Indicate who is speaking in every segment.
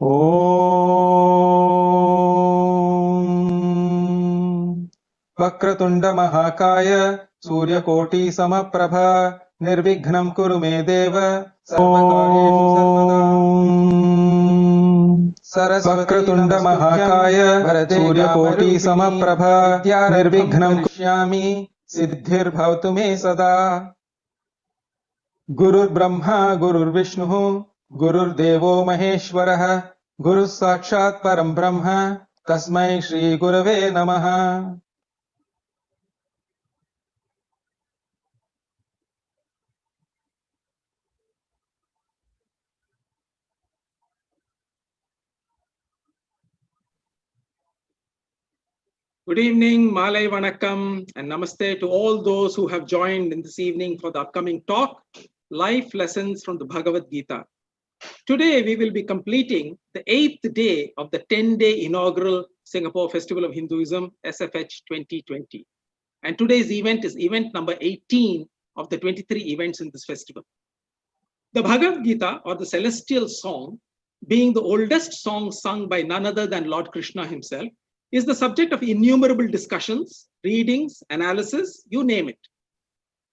Speaker 1: Om Vakratunda Mahakaya Suryakoటి Samaprabha Nirvighnam Kuru Me Deva Sarvakaryeshu Sarvada Vakratunda Mahakaya Suryakoti Samaprabha Nirvighnam Kurishyami Siddhir Bhavatu Me Sada Gurur Brahma Gurur Vishnu Gurur Devo Maheshwarah Guru Sakshat Param Brahma Tasmai Shri Gurave Namaha.
Speaker 2: Good evening, Malay Vanakkam, and Namaste to all those who have joined in this evening for the upcoming talk, Life Lessons from the Bhagavad Gita. Today, we will be completing the 8th day of the 10-day inaugural Singapore Festival of Hinduism, SFH 2020. And today's event is event number 18 of the 23 events in this festival. The Bhagavad Gita, or the celestial song, being the oldest song sung by none other than Lord Krishna himself, is the subject of innumerable discussions, readings, analysis, you name it.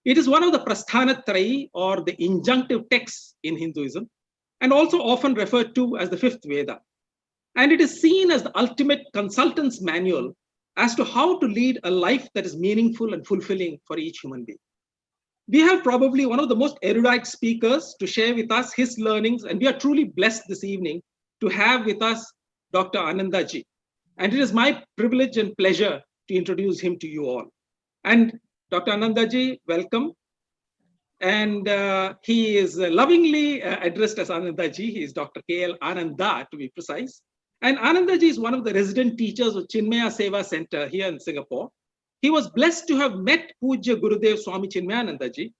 Speaker 2: It is one of the Prasthanatrayi, or the injunctive texts in Hinduism, and also often referred to as the fifth Veda. And it is seen as the ultimate consultant's manual as to how to lead a life that is meaningful and fulfilling for each human being. We have probably one of the most erudite speakers to share with us his learnings, and we are truly blessed this evening to have with us Dr. Anandaji. And it is my privilege and pleasure to introduce him to you all. And Dr. Anandaji, welcome. And he is lovingly addressed as Anandaji. He is Dr. K.L. Ananda, to be precise. And Anandaji is one of the resident teachers of Chinmaya Seva Center here in Singapore. He was blessed to have met Pujya Gurudev Swami Chinmayanandaji,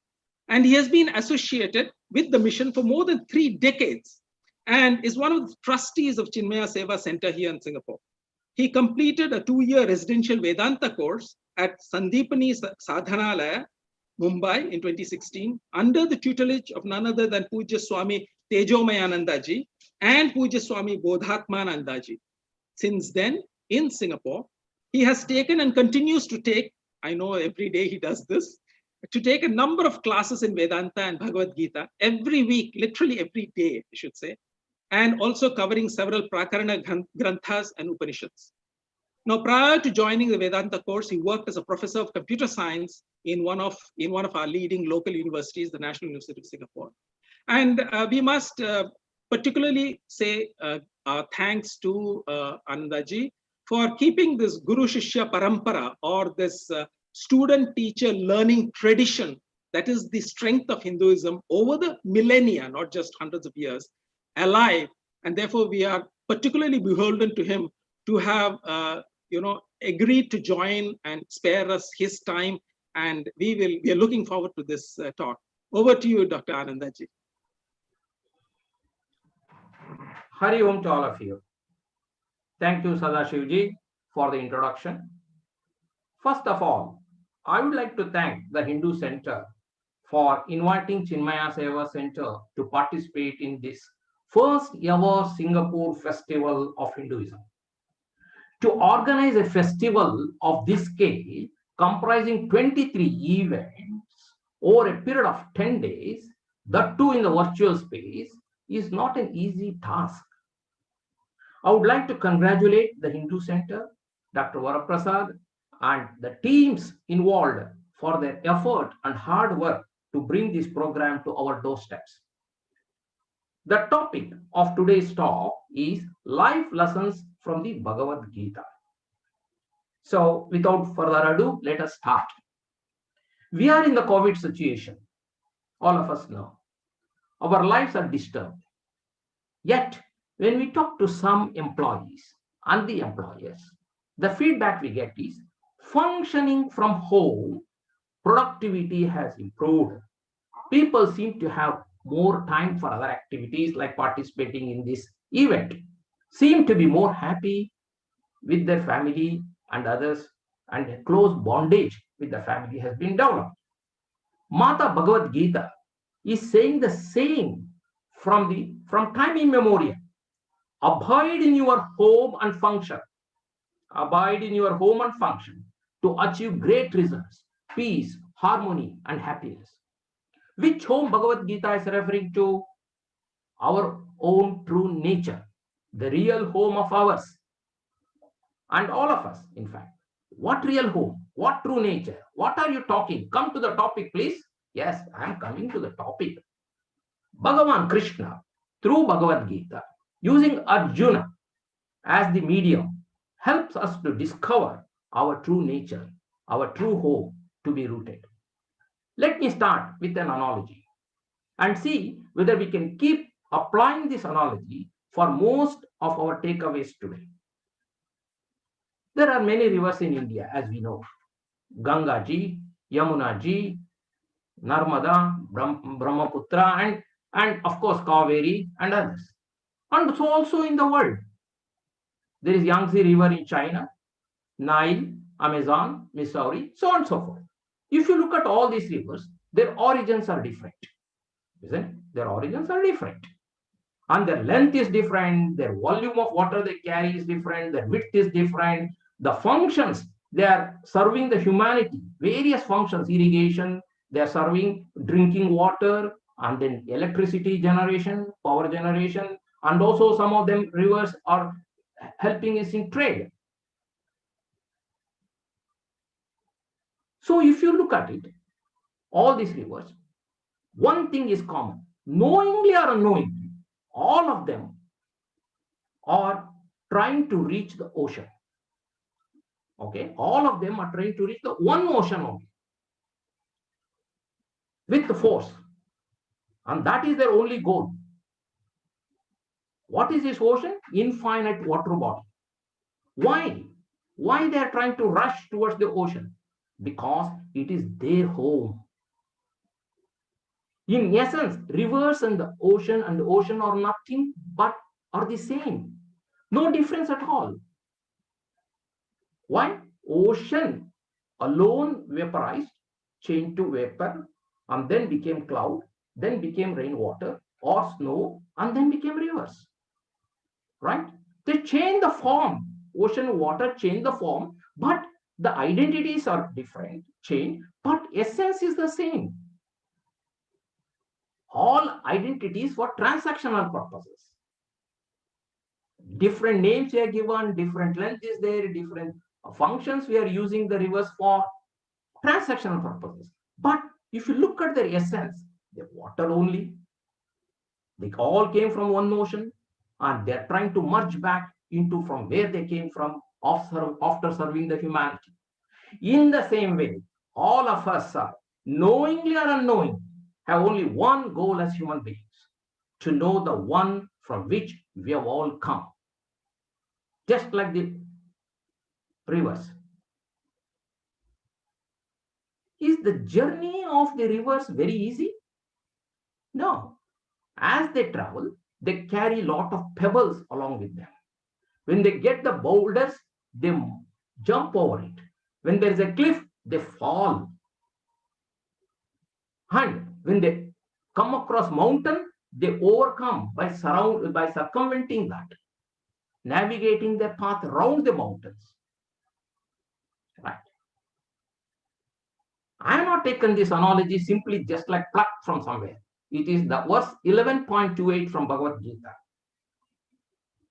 Speaker 2: and he has been associated with the mission for more than 3 decades and is one of the trustees of Chinmaya Seva Center here in Singapore. He completed a 2-year residential Vedanta course at Sandipani Sadhanalaya, Mumbai in 2016, under the tutelage of none other than Pujya Swami Tejomayanandaji and Pujya Swami Bodhatmanandaji. Since then, in Singapore, he has taken and continues to take, I know every day he does this, to take a number of classes in Vedanta and Bhagavad Gita every week, literally every day, I should say, and also covering several Prakarana Granthas and Upanishads. Now, prior to joining the Vedanta course, he worked as a professor of computer science in one of our leading local universities, the National University of Singapore. And we must particularly say thanks to Anandaji for keeping this Guru Shishya Parampara, or this student-teacher learning tradition that is the strength of Hinduism over the millennia, not just hundreds of years, alive. And therefore, we are particularly beholden to him to have agreed to join and spare us his time. And we are looking forward to this talk. Over to you, Dr. Anandaji.
Speaker 3: Hari Om to all of you. Thank you, Sadashivji, for the introduction. First of all, I would like to thank the Hindu Center for inviting Chinmaya Seva Center to participate in this first ever Singapore Festival of Hinduism. To organize a festival of this scale, comprising 23 events over a period of 10 days, that too in the virtual space, is not an easy task. I would like to congratulate the Hindu Center, Dr. Varaprasad, and the teams involved for their effort and hard work to bring this program to our doorsteps. The topic of today's talk is Life Lessons from the Bhagavad Gita. So, without further ado, let us start. We are in the COVID situation. All of us know. Our lives are disturbed. Yet, when we talk to some employees and the employers, the feedback we get is functioning from home, productivity has improved. People seem to have more time for other activities like participating in this event, seem to be more happy with their family and others, and a close bondage with the family has been developed. Mata Bhagavad Gita is saying the same from time immemorial. Abide in your home and function. Abide in your home and function to achieve great results, peace, harmony, and happiness. Which home Bhagavad Gita is referring to? Our own true nature, the real home of ours, and all of us, in fact. What real home? What true nature? What are you talking? Come to the topic, please. Yes, I am coming to the topic. Bhagavan Krishna, through Bhagavad Gita, using Arjuna as the medium, helps us to discover our true nature, our true home to be rooted. Let me start with an analogy and see whether we can keep applying this analogy for most of our takeaways today. There are many rivers in India, as we know. Ganga ji, Yamuna ji, Narmada, Brahmaputra, and of course Kaveri and others. And so also in the world. There is Yangtze River in China, Nile, Amazon, Missouri, so on and so forth. If you look at all these rivers, their origins are different. Isn't it? Their origins are different. And their length is different, their volume of water they carry is different, their width is different, the functions they are serving the humanity, various functions, irrigation, they are serving drinking water, and then electricity generation, power generation, and also some of them rivers are helping us in trade. So if you look at it, all these rivers, one thing is common, knowingly or unknowingly, all of them are trying to reach the ocean. Okay, all of them are trying to reach the one ocean only with the force, and that is their only goal. What is this ocean? Infinite water body. Why? Why they are trying to rush towards the ocean? Because it is their home. In essence, rivers and the ocean are nothing but are the same. No difference at all. Why? Ocean alone vaporized, changed to vapor, and then became cloud, then became rainwater or snow, and then became rivers. Right? They change the form. Ocean water change the form, but the identities are different, change, but essence is the same. All identities for transactional purposes. Different names are given, different length is there, different functions we are using the rivers for transactional purposes. But if you look at their essence, they're water only. They all came from one ocean, and they're trying to merge back into from where they came from after serving the humanity. In the same way, all of us are, knowingly or unknowingly, have only one goal as human beings, to know the one from which we have all come. Just like the rivers. Is the journey of the rivers very easy? No. As they travel, they carry a lot of pebbles along with them. When they get the boulders, they jump over it. When there is a cliff, they fall. And when they come across mountain, they overcome by circumventing that, navigating their path around the mountains. Right. I have not taken this analogy simply just like plucked from somewhere. It is the verse 11.28 from Bhagavad Gita.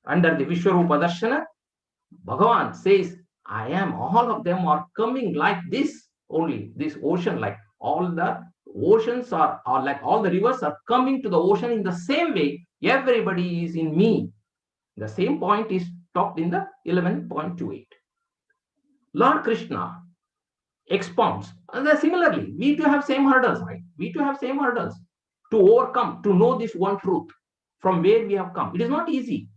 Speaker 3: Under the Vishwarupa Darshana, Bhagavan says, I am, all of them are coming like this only, this ocean, like all the oceans are like all the rivers are coming to the ocean in the same way. Everybody is in me. The same point is talked in the 11.28. Lord Krishna expounds. And similarly, we too have same hurdles, right? We too have same hurdles to overcome, to know this one truth from where we have come. It is not easy.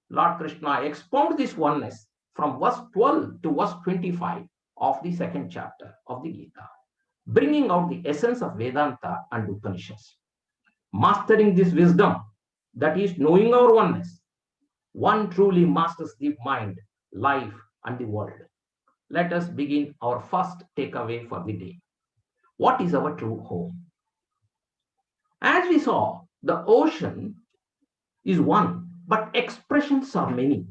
Speaker 3: Lord Krishna expounds this oneness from verse 12 to verse 25 of the second chapter of the Gita, bringing out the essence of Vedanta and Upanishads. Mastering this wisdom, that is knowing our oneness, one truly masters the mind, life, and the world. Let us begin our first takeaway for the day. What is our true home? As we saw, the ocean is one. but expressions are many.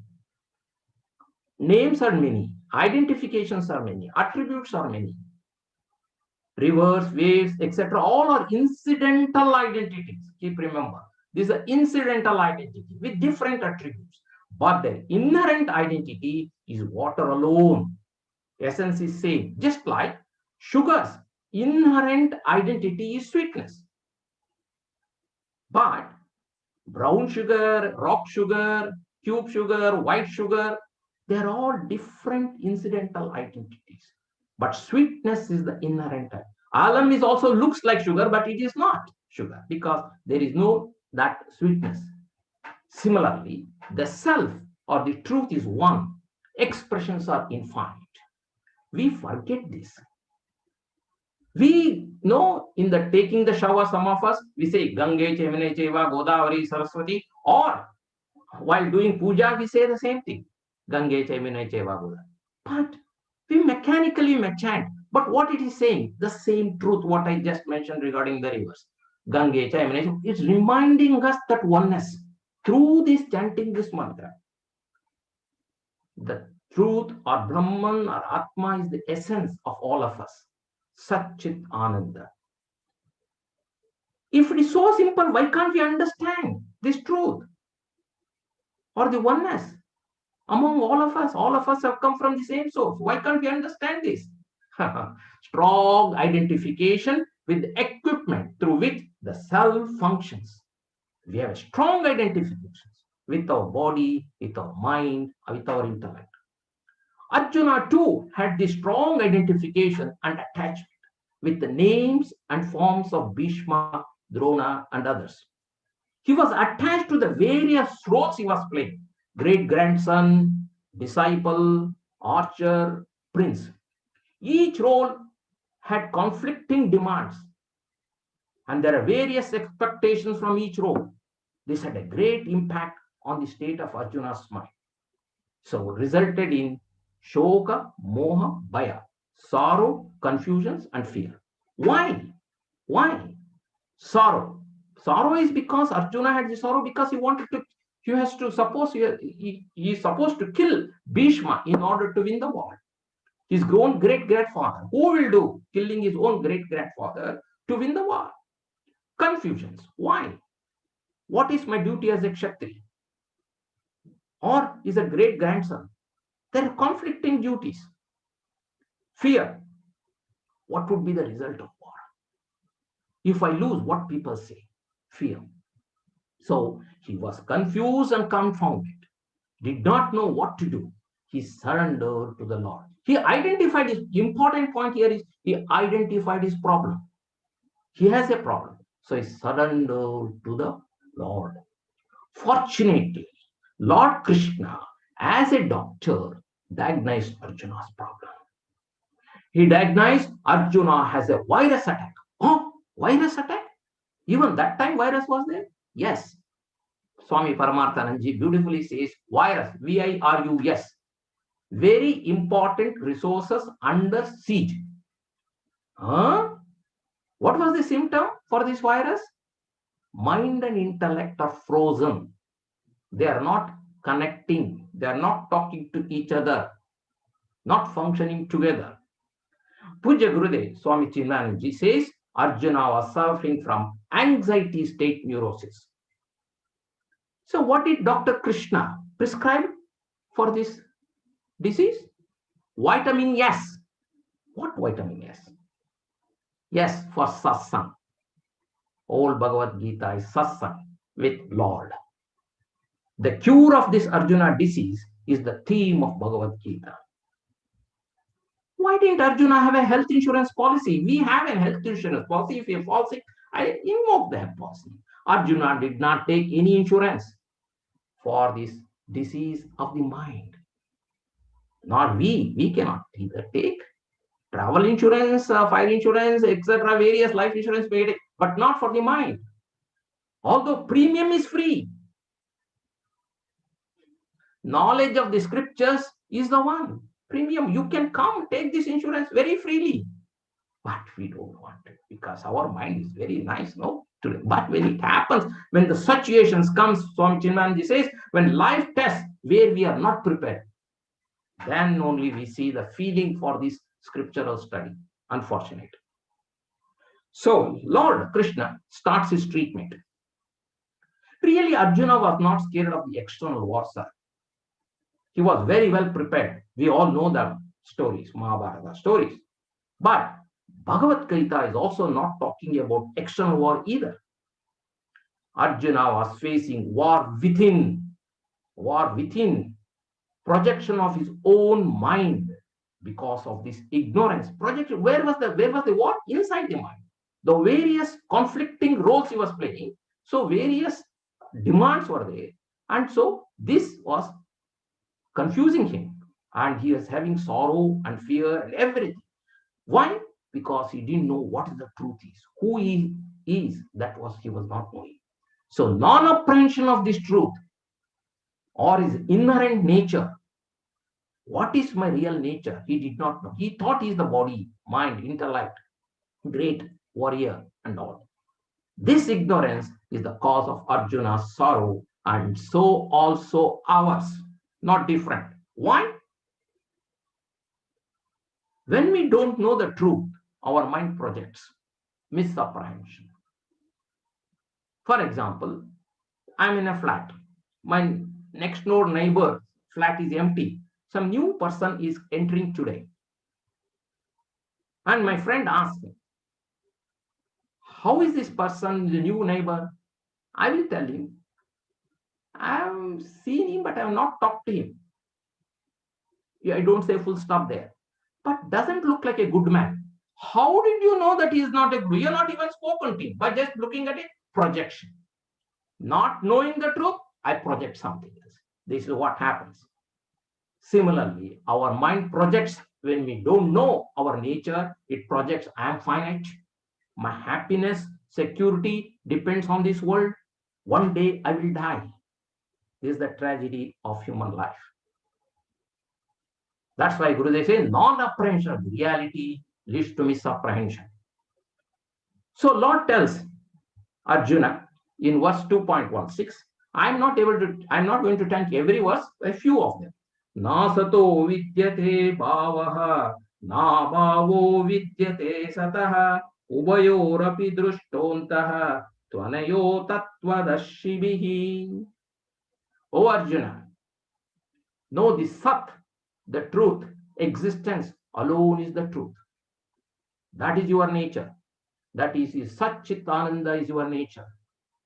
Speaker 3: Names are many. Identifications are many. Attributes are many. Rivers, waves, etc. all are incidental identities. Keep remember, these are incidental identity with different attributes. But their inherent identity is water alone. Essence is same. Just like sugar's inherent identity is sweetness. But brown sugar, rock sugar, cube sugar, white sugar, they're all different incidental identities. But sweetness is the inherent. Alum is also looks like sugar, but it is not sugar because there is no that sweetness. Similarly, the self or the truth is one. Expressions are infinite. We forget this. We know in the taking the shower, some of us, we say Gange Chemine Cheva, Godavari, Saraswati, or while doing puja, we say the same thing. Gange Chemine Cheva, Godavari. But we mechanically chant. But what it is saying, the same truth, what I just mentioned regarding the rivers. Gange Chemine, it's reminding us that oneness through this chanting this mantra. The truth or Brahman or Atma is the essence of all of us. Satchit Ananda. If it is so simple, why can't we understand this truth or the oneness among all of us? All of us have come from the same source. Why can't we understand this? Strong identification with the equipment through which the self functions. We have strong identifications with our body, with our mind, with our intellect. Arjuna too had this strong identification and attachment with the names and forms of Bhishma, Drona, and others. He was attached to the various roles he was playing: great-grandson, disciple, archer, prince. Each role had conflicting demands, and there are various expectations from each role. This had a great impact on the state of Arjuna's mind. So resulted in shoka, moha, bhaya, sorrow, confusions, and fear. Why? Why? Sorrow. Sorrow is because Arjuna had the sorrow because he is supposed to kill Bhishma in order to win the war. His own great-grandfather. Who will do killing his own great-grandfather to win the war? Confusions. Why? What is my duty as a Kshatriya? Or is a great-grandson? There are conflicting duties. Fear. What would be the result of war? If I lose, what people say? Fear. So he was confused and confounded, did not know what to do. He surrendered to the Lord. He identified his important point here is he identified his problem. He has a problem. So he surrendered to the Lord. Fortunately, Lord Krishna, as a doctor, diagnosed Arjuna's problem. He diagnosed Arjuna has a virus attack. Oh, virus attack? Even that time virus was there? Yes. Swami Paramarthananji beautifully says virus, virus, very important resources under siege. What was the symptom for this virus? Mind and intellect are frozen. They are not connecting. They are not talking to each other, not functioning together. Puja Gurudev Swami Chindananji says Arjuna was suffering from anxiety state neurosis. So what did Dr. Krishna prescribe for this disease? Vitamin S. What vitamin S? Yes, for satsang. Old Bhagavad Gita is satsang with Lord. The cure of this Arjuna disease is the theme of Bhagavad Gita. Why didn't Arjuna have a health insurance policy? We have a health insurance policy. If you fall sick, I invoke the policy. Arjuna did not take any insurance for this disease of the mind. Not we. We cannot either take travel insurance, fire insurance, etc., various life insurance paid, but not for the mind. Although premium is free. Knowledge of the scriptures is the one. Premium, you can come take this insurance very freely. But we don't want it because our mind is very nice, no? today. But when it happens, when the situations comes, Swami Chinmanji says, when life tests where we are not prepared, then only we see the feeling for this scriptural study. Unfortunate. So Lord Krishna starts his treatment. Really, Arjuna was not scared of the external warfare. He was very well prepared. We all know the stories, Mahabharata stories. But Bhagavad Gita is also not talking about external war either. Arjuna was facing war within, projection of his own mind because of this ignorance. Projection, where was the war? Inside the mind. The various conflicting roles he was playing. So various demands were there. And so this was confusing him. And he was having sorrow and fear and everything. Why? Because he didn't know what the truth is. Who he is, he was not knowing. So non-apprehension of this truth or his inherent nature. What is my real nature? He did not know. He thought he is the body, mind, intellect, great warrior and all. This ignorance is the cause of Arjuna's sorrow, and so also ours, not different. Why? When we don't know the truth, our mind projects misapprehension. For example, I'm in a flat. My next door neighbor flat is empty. Some new person is entering today. And my friend asked me, how is this person, the new neighbor? I will tell him, I have seen him, but I have not talked to him. I don't say full stop there. But doesn't look like a good man. How did you know that he is not a good? You're not even spoken to him, by just looking at it, projection. Not knowing the truth, I project something else. This is what happens. Similarly, our mind projects when we don't know our nature. It projects, I am finite. My happiness, security depends on this world. One day I will die. This is the tragedy of human life. That's why Gurudev says non-apprehension of reality leads to misapprehension. So Lord tells Arjuna in verse 2.16, I'm not going to thank every verse, a few of them. Nasato vidyate bhavaha, na bhavo vidyate sataha, ubayorapi drushtontaha, tvanayo tattvadashibihi. O Arjuna, know the sat, the truth, existence alone is the truth. That is your nature. That is Satchitananda is your nature.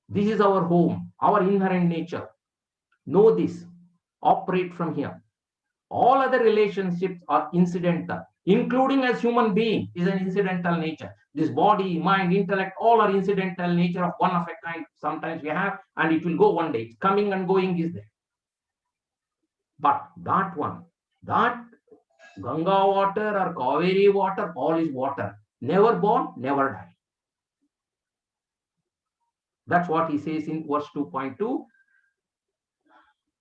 Speaker 3: This is our home, our inherent nature. Know this. Operate from here. All other relationships are incidental, including as human being is an incidental nature. This body, mind, intellect, all are incidental nature of one of a kind. Sometimes we have, and it will go one day. It's coming and going is there. But that one, that Ganga water or Kaveri water, all is water. Never born, never die. That's what he says in verse 2.2.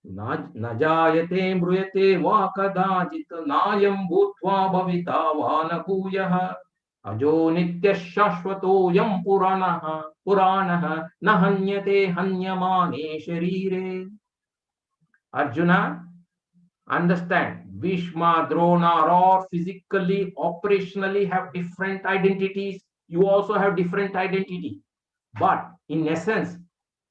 Speaker 3: Najayate mruyate va kadajit nayam bhutva bhavita vana bhuyaha ajo nitya shashvato yam puranaha nahanyate hanyamane sharire. Arjuna, understand, Bhishma, Drona are all physically, operationally have different identities. You also have different identity. But in essence,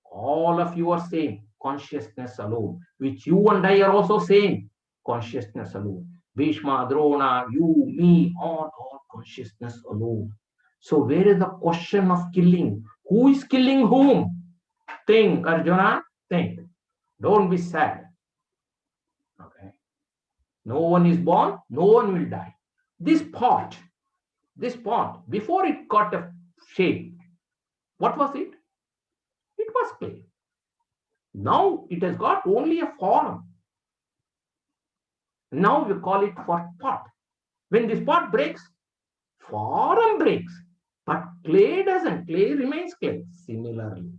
Speaker 3: all of you are same, consciousness alone, which you and I are also same, consciousness alone. Bhishma, Drona, you, me, all consciousness alone. So where is the question of killing? Who is killing whom? Think, Arjuna, think. Don't be sad. Okay. No one is born, no one will die. This pot, before it got a shape, what was it? It was clay. Now it has got only a form. Now we call it for pot. When this pot breaks, form breaks, but clay doesn't. Clay remains clay. Similarly,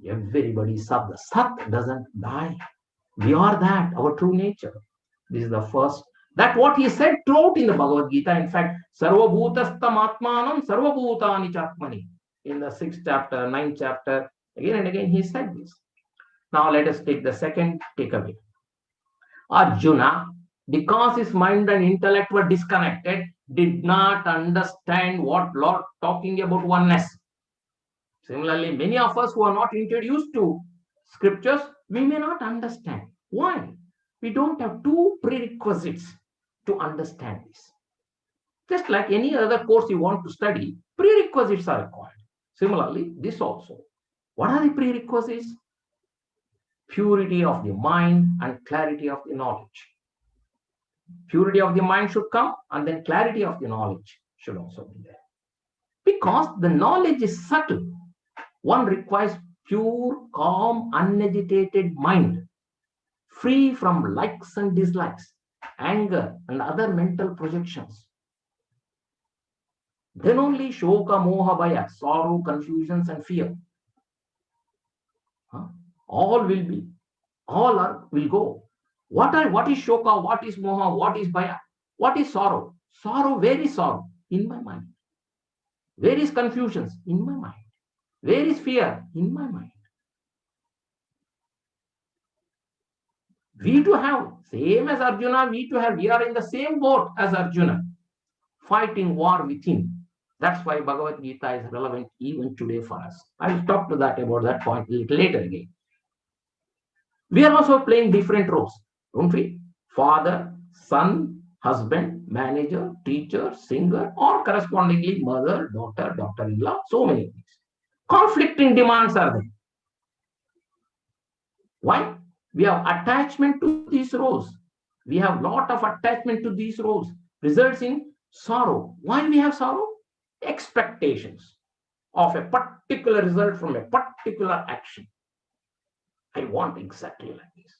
Speaker 3: everybody sat. The sat doesn't die. We are that, our true nature. This is the first. That's what he said throughout in the Bhagavad Gita. In fact, Sarvabhutastam Atmanam Sarvabhutani Chatmani. in the 6th chapter, 9th chapter, again and again he said this. Now let us take the second takeaway. Arjuna, because his mind and intellect were disconnected, did not understand what Lord talking about oneness. Similarly, many of us who are not introduced to scriptures, we may not understand. Why? We don't have two prerequisites to understand this. Just like any other course you want to study, prerequisites are required. Similarly, this also. What are the prerequisites? Purity of the mind and clarity of the knowledge. Purity of the mind should come, and then clarity of the knowledge should also be there. Because the knowledge is subtle, one requires pure, calm, unagitated mind, free from likes and dislikes, anger, and other mental projections. Then only shoka, moha, bhaya, sorrow, confusions, and fear. All will go. What is shoka? What is moha? What is bhaya? What is sorrow? Sorrow, where is sorrow? In my mind. Where is confusions? In my mind. Where is fear? In my mind. We too have, same as Arjuna, we are in the same boat as Arjuna, fighting war within. That's why Bhagavad Gita is relevant even today for us. I will talk to that about that point a little later again. We are also playing different roles, don't we? Father, son, husband, manager, teacher, singer, or correspondingly mother, daughter, daughter-in-law, so many things. Conflicting demands are there. Why? We have attachment to these roles. We have lot of attachment to these roles, results in sorrow. Why we have sorrow? Expectations of a particular result from a particular action. I want exactly like this.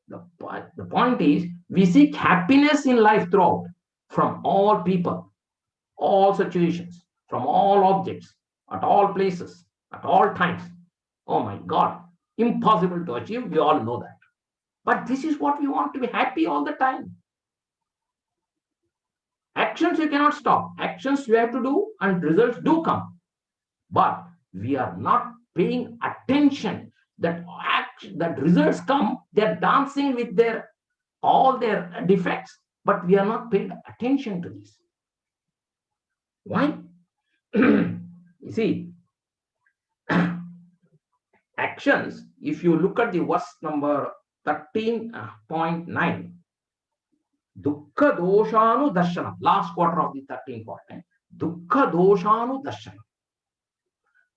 Speaker 3: The point is, we seek happiness in life throughout, from all people, all situations, from all objects, at all places, at all times. Oh my God, impossible to achieve, we all know that. But this is what we want, to be happy all the time. Actions you cannot stop. Actions you have to do and results do come. But we are not paying attention that results come, they're dancing with all their defects, but we are not paying attention to this. Why? You see, actions, if you look at the verse number 13.9, dukkha doshanu darshanam, last quarter of the 13.9, dukkha doshanu darshanam.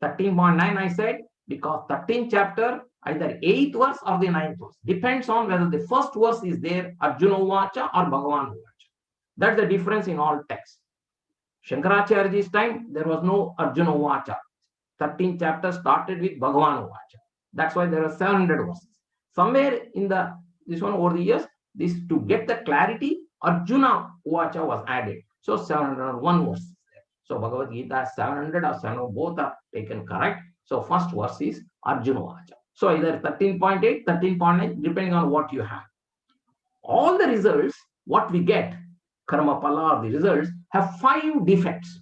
Speaker 3: 13.9 I said, because 13th chapter, either 8th verse or the 9th verse, depends on whether the first verse is there, Arjuna Uvacha or Bhagavan Uvacha. That's the difference in all texts. Shankaracharya's time, there was no Arjuna Uvacha. 13th chapter started with Bhagavan Uvacha. That's why there are 700 verses. Somewhere in this one over the years, this to get the clarity, Arjuna Uvacha was added. So 701 verses there. So Bhagavad Gita 700 or 700, both are taken correct. So first verse is Arjuna Uvacha. So either 13.8, 13.9, depending on what you have. All the results, what we get, karma pala or the results, have 5 defects.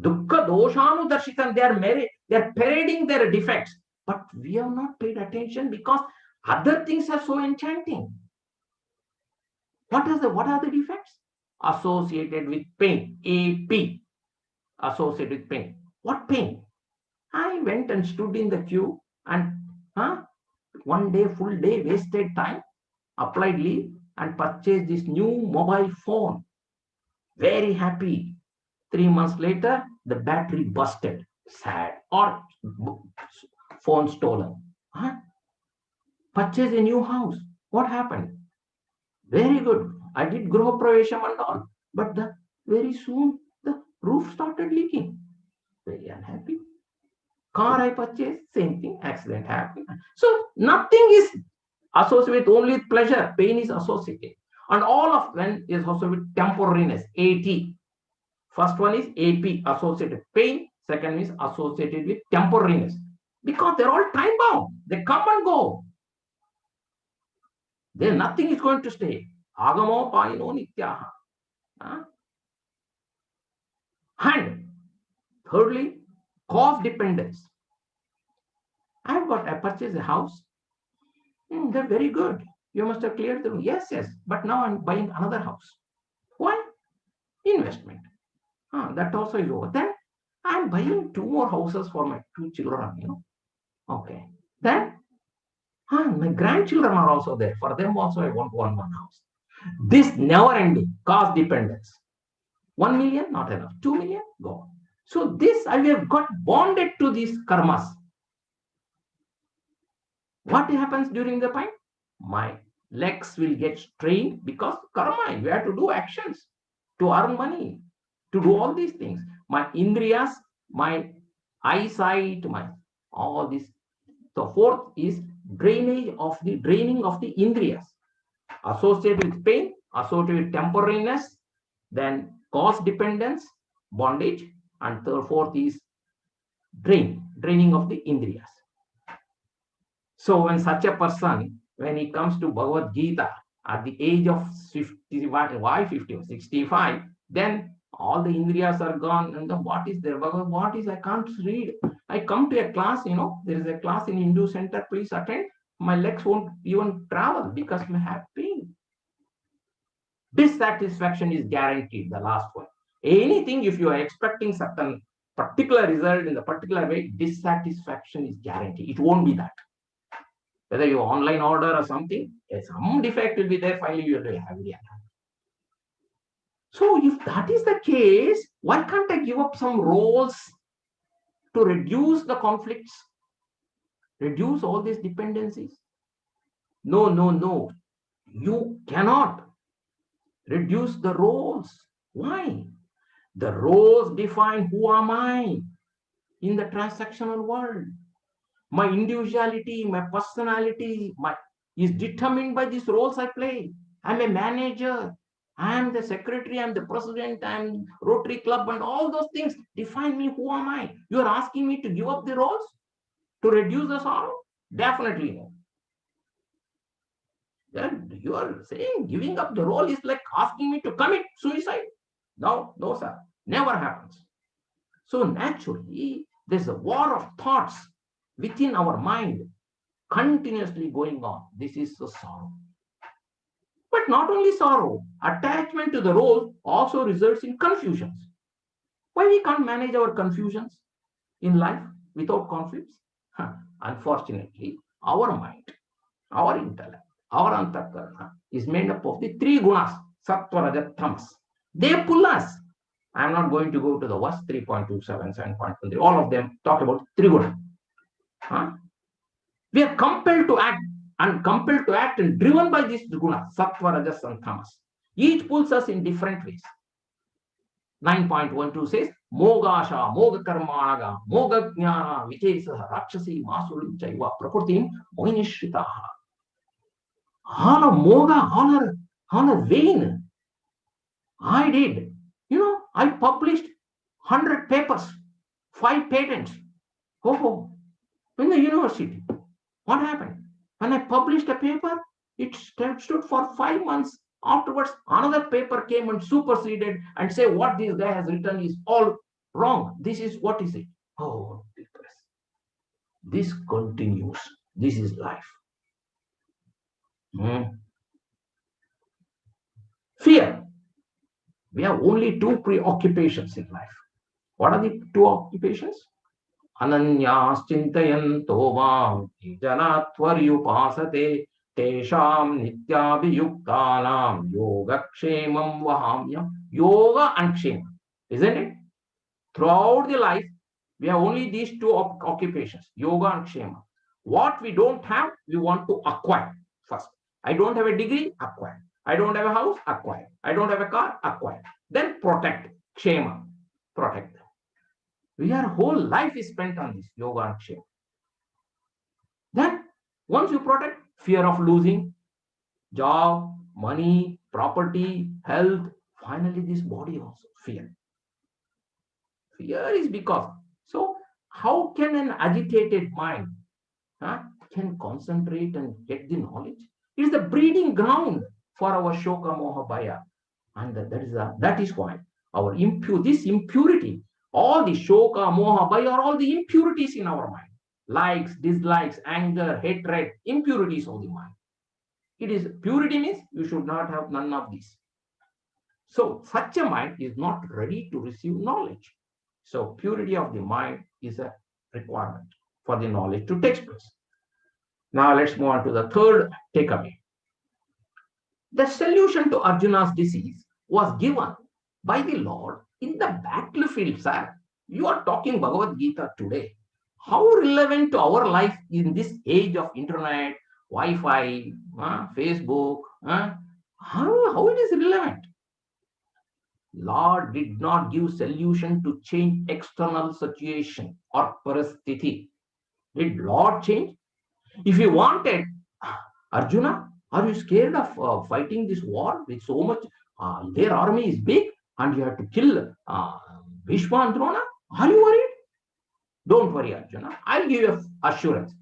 Speaker 3: Dukkha doshanu darshitam, they are parading their defects. But we have not paid attention because other things are so enchanting. What are the defects? Associated with pain. AP. Associated with pain. What pain? I went and stood in the queue and one day, full day, wasted time, applied leave and purchased this new mobile phone. Very happy. 3 months later, the battery busted. Sad. Or phone stolen. Purchase a new house. What happened? Very good. I did Griha Pravesham and all. But very soon, the roof started leaking. Very unhappy. Car I purchased, same thing, accident happened. So nothing is associated with only pleasure. Pain is associated. And all of them is also with temporariness, AT. First one is AP, associated with pain. Second is associated with temporariness. Because they're all time bound. They come and go. Then nothing is going to stay. Agamo paino nityaha. And Thirdly, cause dependence. I purchased a house. They're very good. You must have cleared the room. Yes, yes. But now I'm buying another house. Why? Investment. That also is over. Then I'm buying 2 more houses for my 2 children. Okay. Then my grandchildren are also there. For them also, I want one house. This never-ending cause dependence. 1 million, not enough. 2 million, go. So this I have got bonded to these karmas. What happens during the time? My legs will get strained because karma. You have to do actions to earn money, to do all these things. My indriyas, my eyesight, my all this. So fourth is draining of the indriyas, associated with pain, associated with temporariness, then cause dependence, bondage, and fourth is draining of the indriyas. So when such a person, when he comes to Bhagavad Gita at the age of 65, then all the indriyas are gone. And then what is there? What is, I can't read. I come to a class, there is a class in Hindu center, please attend. My legs won't even travel because I have pain. Dissatisfaction is guaranteed, the last one. Anything, if you are expecting certain particular result in the particular way, dissatisfaction is guaranteed. It won't be that. Whether you online order or something, some defect will be there, finally you will have it. So if that is the case, why can't I give up some roles to reduce the conflicts, reduce all these dependencies? No. You cannot reduce the roles. Why? The roles define who am I in the transactional world. My individuality, my personality, is determined by these roles I play. I'm a manager. I'm the secretary. I'm the president. I'm Rotary Club, and all those things define me. Who am I? You are asking me to give up the roles to reduce the sorrow? Definitely no. Then you are saying giving up the role is like asking me to commit suicide. No, sir. Never happens. So naturally, there's a war of thoughts within our mind continuously going on. This is the sorrow. But not only sorrow, attachment to the role also results in confusions. Why we can't manage our confusions in life without conflicts? Unfortunately, our mind, our intellect, our antakarana is made up of the 3 gunas, sattva, rajas, tamas. They pull us. I'm not going to go to the verse 3.27, 7.23. All of them talk about 3 gunas. We are compelled to act and driven by these gunas, sattva, rajas, and tamas. Each pulls us in different ways. 9.12 says, Mogasha, Moga Karmanaga, Moga Jnana, Vichesa, Rakshasi, Masurim, Chaiva, Prakrutim, Moinishritaha. All a Moga, all a vain. I did. I published 100 papers, 5 patents. In the university. What happened? When I published a paper, it stood for 5 months. Afterwards, another paper came and superseded and say what this guy has written is all wrong. This is what is it? Oh, this continues. This is life. Fear. We have only 2 preoccupations in life. What are the 2 occupations? Ananyas chintayanto mam janatvaryupasate tesham nityabhiyuktanam yogakshemam vahamyam. Yoga and kshema, isn't it? Throughout the life, we have only these 2 occupations, yoga and kshema. What we don't have, we want to acquire first. I don't have a degree, acquire. I don't have a house, acquire. I don't have a car, acquire. Then protect, kshema, protect them. Our whole life is spent on this, yoga and kshema. Then, once you protect, fear of losing job, money, property, health, finally this body also, fear. Fear is because, so how can an agitated mind can concentrate and get the knowledge? It is the breeding ground for our shoka moha bhaya. And that is why our this impurity All the shoka, moha, bhaya are all the impurities in our mind. Likes, dislikes, anger, hatred, impurities of the mind. It is purity means you should not have none of these. So such a mind is not ready to receive knowledge. So purity of the mind is a requirement for the knowledge to take place. Now let's move on to the third takeaway. The solution to Arjuna's disease was given by the Lord in the battlefield, sir. You are talking Bhagavad Gita today. How relevant to our life in this age of internet, Wi-Fi, Facebook? How it is relevant? Lord did not give solution to change external situation or parasthiti. Did Lord change? If he wanted, Arjuna, are you scared of fighting this war with so much? Their army is big and you have to kill Bhishma and Drona. Are you worried? Don't worry, Arjuna. I'll give you assurance.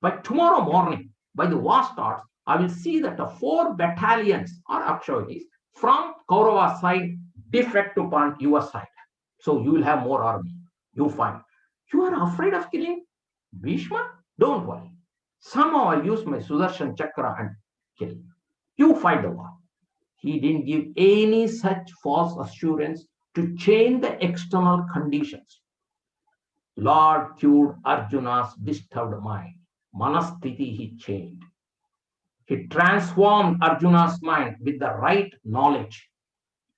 Speaker 3: By tomorrow morning, by the war starts, I will see that the 4 battalions or Akshayatis from Kaurava side defect upon your side. So you will have more army. You find. You are afraid of killing Bhishma? Don't worry. Somehow I'll use my Sudarshan Chakra and kill you. You fight the war. He didn't give any such false assurance to change the external conditions. Lord cured Arjuna's disturbed mind. Manasthiti he changed. He transformed Arjuna's mind with the right knowledge.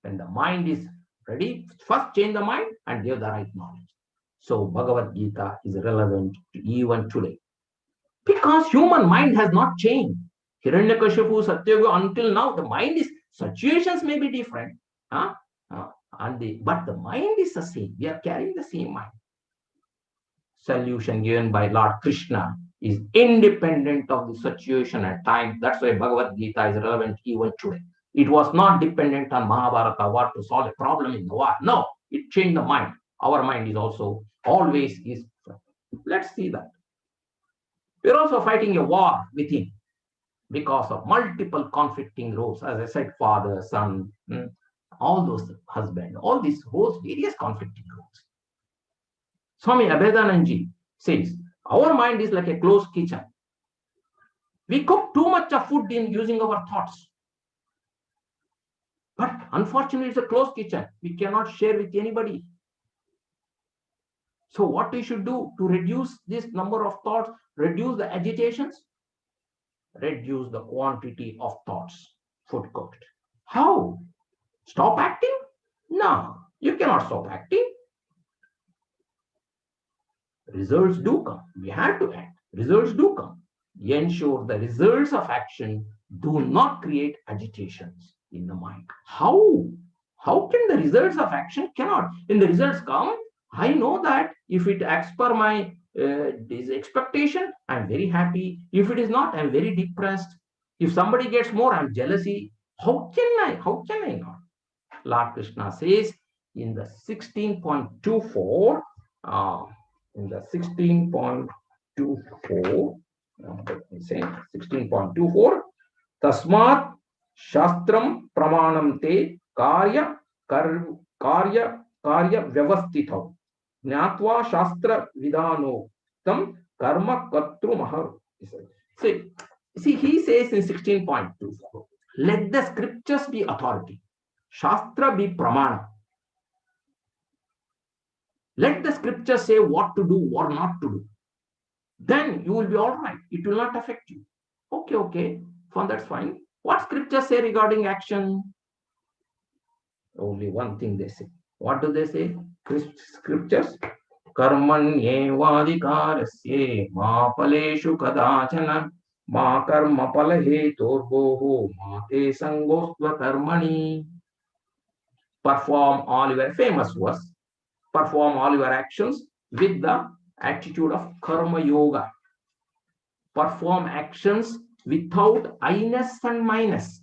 Speaker 3: When the mind is ready, first change the mind and give the right knowledge. So Bhagavad Gita is relevant to even today. Because human mind has not changed. Hiranyakashipu, Satyavya, until now, the mind is, situations may be different. But the mind is the same. We are carrying the same mind. Solution given by Lord Krishna is independent of the situation and time. That's why Bhagavad Gita is relevant even today. It was not dependent on Mahabharata war to solve a problem in the war. No, it changed the mind. Our mind is also always is. Let's see that. We're also fighting a war within because of multiple conflicting roles. As I said, father, son, all those husband, all these roles, various conflicting roles. Swami Abhedananji says, our mind is like a closed kitchen. We cook too much of food in using our thoughts. But unfortunately, it's a closed kitchen. We cannot share with anybody. So what we should do to reduce this number of thoughts, reduce the agitations, reduce the quantity of thoughts, food cooked. How? Stop acting? No, you cannot stop acting. Results do come. We have to act. Results do come. Ensure the results of action do not create agitations in the mind. How? How can the results of action cannot? When the results come, I know that if it acts per my expectation, I'm very happy. If it is not, I'm very depressed. If somebody gets more, I'm jealousy. How can I not? Lord Krishna says in the 16.24, in the 16.24, let me say 16.24, Tasmat Shastram Pramanam Te Karya Vyavastithau Jnatva Shastra Vidano Tam Karma Katru Mahar. See, he says in 16.24, let the scriptures be authority, Shastra be Pramana. Let the scriptures say what to do or not to do. Then you will be all right. It will not affect you. Okay, fine, that's fine. What scriptures say regarding action? Only one thing they say. What do they say? Scriptures. Karmanyevadhikarasye ma paleshu kadachana ma karma palahetorboho ma te sangostva karmani. Perform all your famous verse. Perform all your actions with the attitude of karma yoga. Perform actions without I-ness and minus.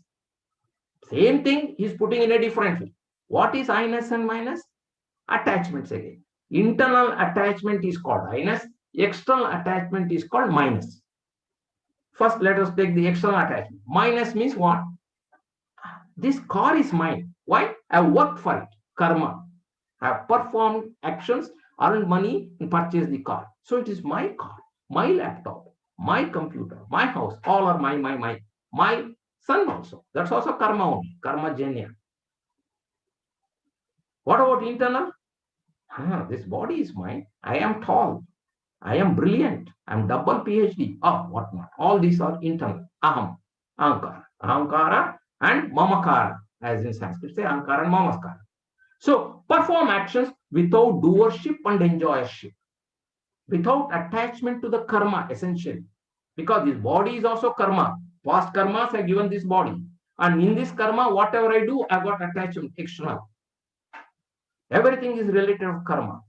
Speaker 3: Same thing he's putting in a different way. What is I-ness and minus? Attachments again. Internal attachment is called I-ness. External attachment is called minus. First, let us take the external attachment. Minus means what? This car is mine. Why? I worked for it. Karma. have performed actions, earned money, and purchased the car. So it is my car, my laptop, my computer, my house, all are my son also. That's also karma only, karma janya. What about internal? This body is mine. I am tall. I am brilliant. I'm double PhD. Oh, what not? All these are internal. Aham, ahankara, ahankara, and mamakara, as in Sanskrit say ahankara and mamaskara. So perform actions without doership and enjoyership, without attachment to the karma, essentially. Because this body is also karma. Past karmas have given this body. And in this karma, whatever I do, I got attachment external. Everything is related to karma.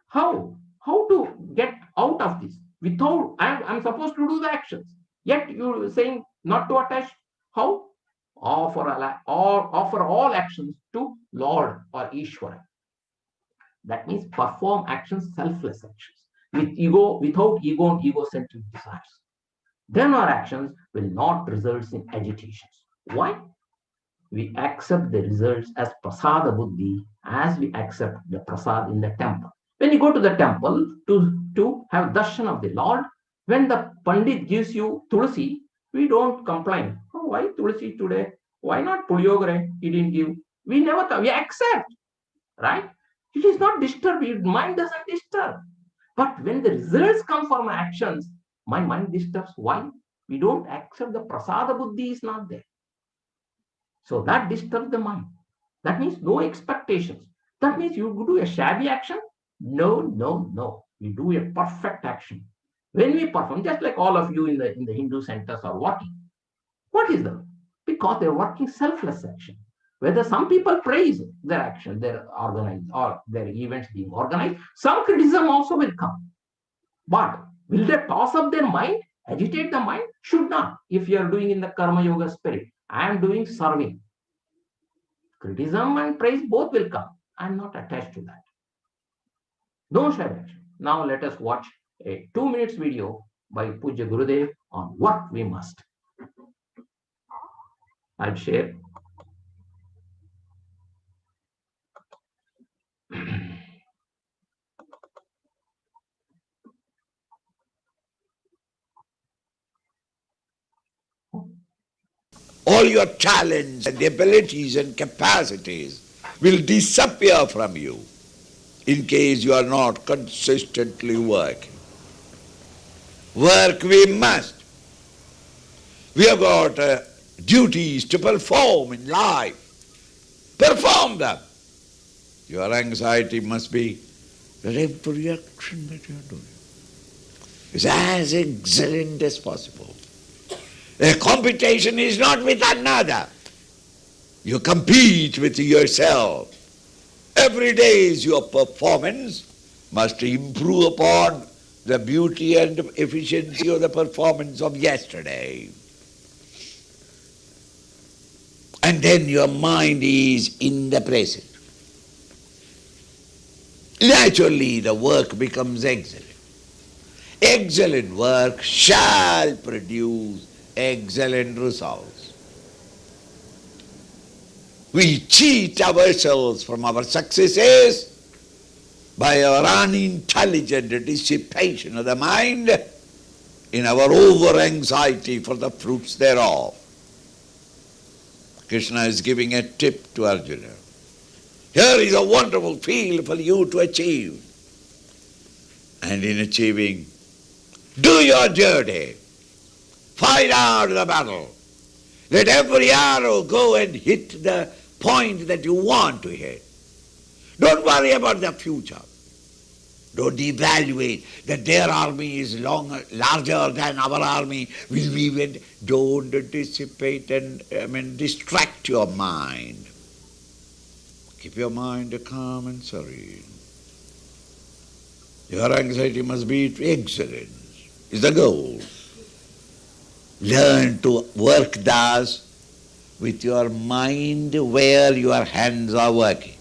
Speaker 3: How? How to get out of this? Without, I'm supposed to do the actions. Yet you're saying not to attach. How? Offer all actions to Lord or Ishvara. That means perform actions, selfless actions, without ego and egocentric desires. Then our actions will not result in agitations. Why? We accept the results as prasada buddhi, as we accept the prasad in the temple. When you go to the temple to have darshan of the Lord, when the Pandit gives you tulsi, we don't complain. Oh, why tulsi today? Why not puliyogare? He didn't give. We accept, right? It is not disturbed. Your mind doesn't disturb. But when the results come from my actions, my mind disturbs. Why? We don't accept the prasada buddhi is not there. So that disturbs the mind. That means no expectations. That means you do a shabby action? No, no, no. We do a perfect action. When we perform, just like all of you in the Hindu centers are working. What is that? Because they're working selfless action. Whether some people praise their action, their organized or their events being organized, some criticism also will come. But will they toss up their mind, agitate the mind? Should not. If you are doing in the karma yoga spirit, I am doing serving. Criticism and praise both will come. I am not attached to that. No shared action. Now let us watch a 2 minutes video by Puja Gurudev on what we must. I'll share.
Speaker 4: All your talents and abilities and capacities will disappear from you in case you are not consistently working. Work we must. We have got duties to perform in life. Perform them. Your anxiety must be that every action that you are doing is as excellent as possible. A competition is not with another. You compete with yourself. Every day's your performance must improve upon the beauty and efficiency of the performance of yesterday. And then your mind is in the present. Naturally, the work becomes excellent. Excellent work shall produce excellent results. We cheat ourselves from our successes by our unintelligent dissipation of the mind in our over-anxiety for the fruits thereof. Krishna is giving a tip to Arjuna. Here is a wonderful field for you to achieve. And in achieving, do your duty. Fight out the battle. Let every arrow go and hit the point that you want to hit. Don't worry about the future. Don't evaluate that their army is larger than our army. Don't dissipate and distract your mind. Keep your mind calm and serene. Your anxiety must be excellence, is the goal. Learn to work thus with your mind where your hands are working.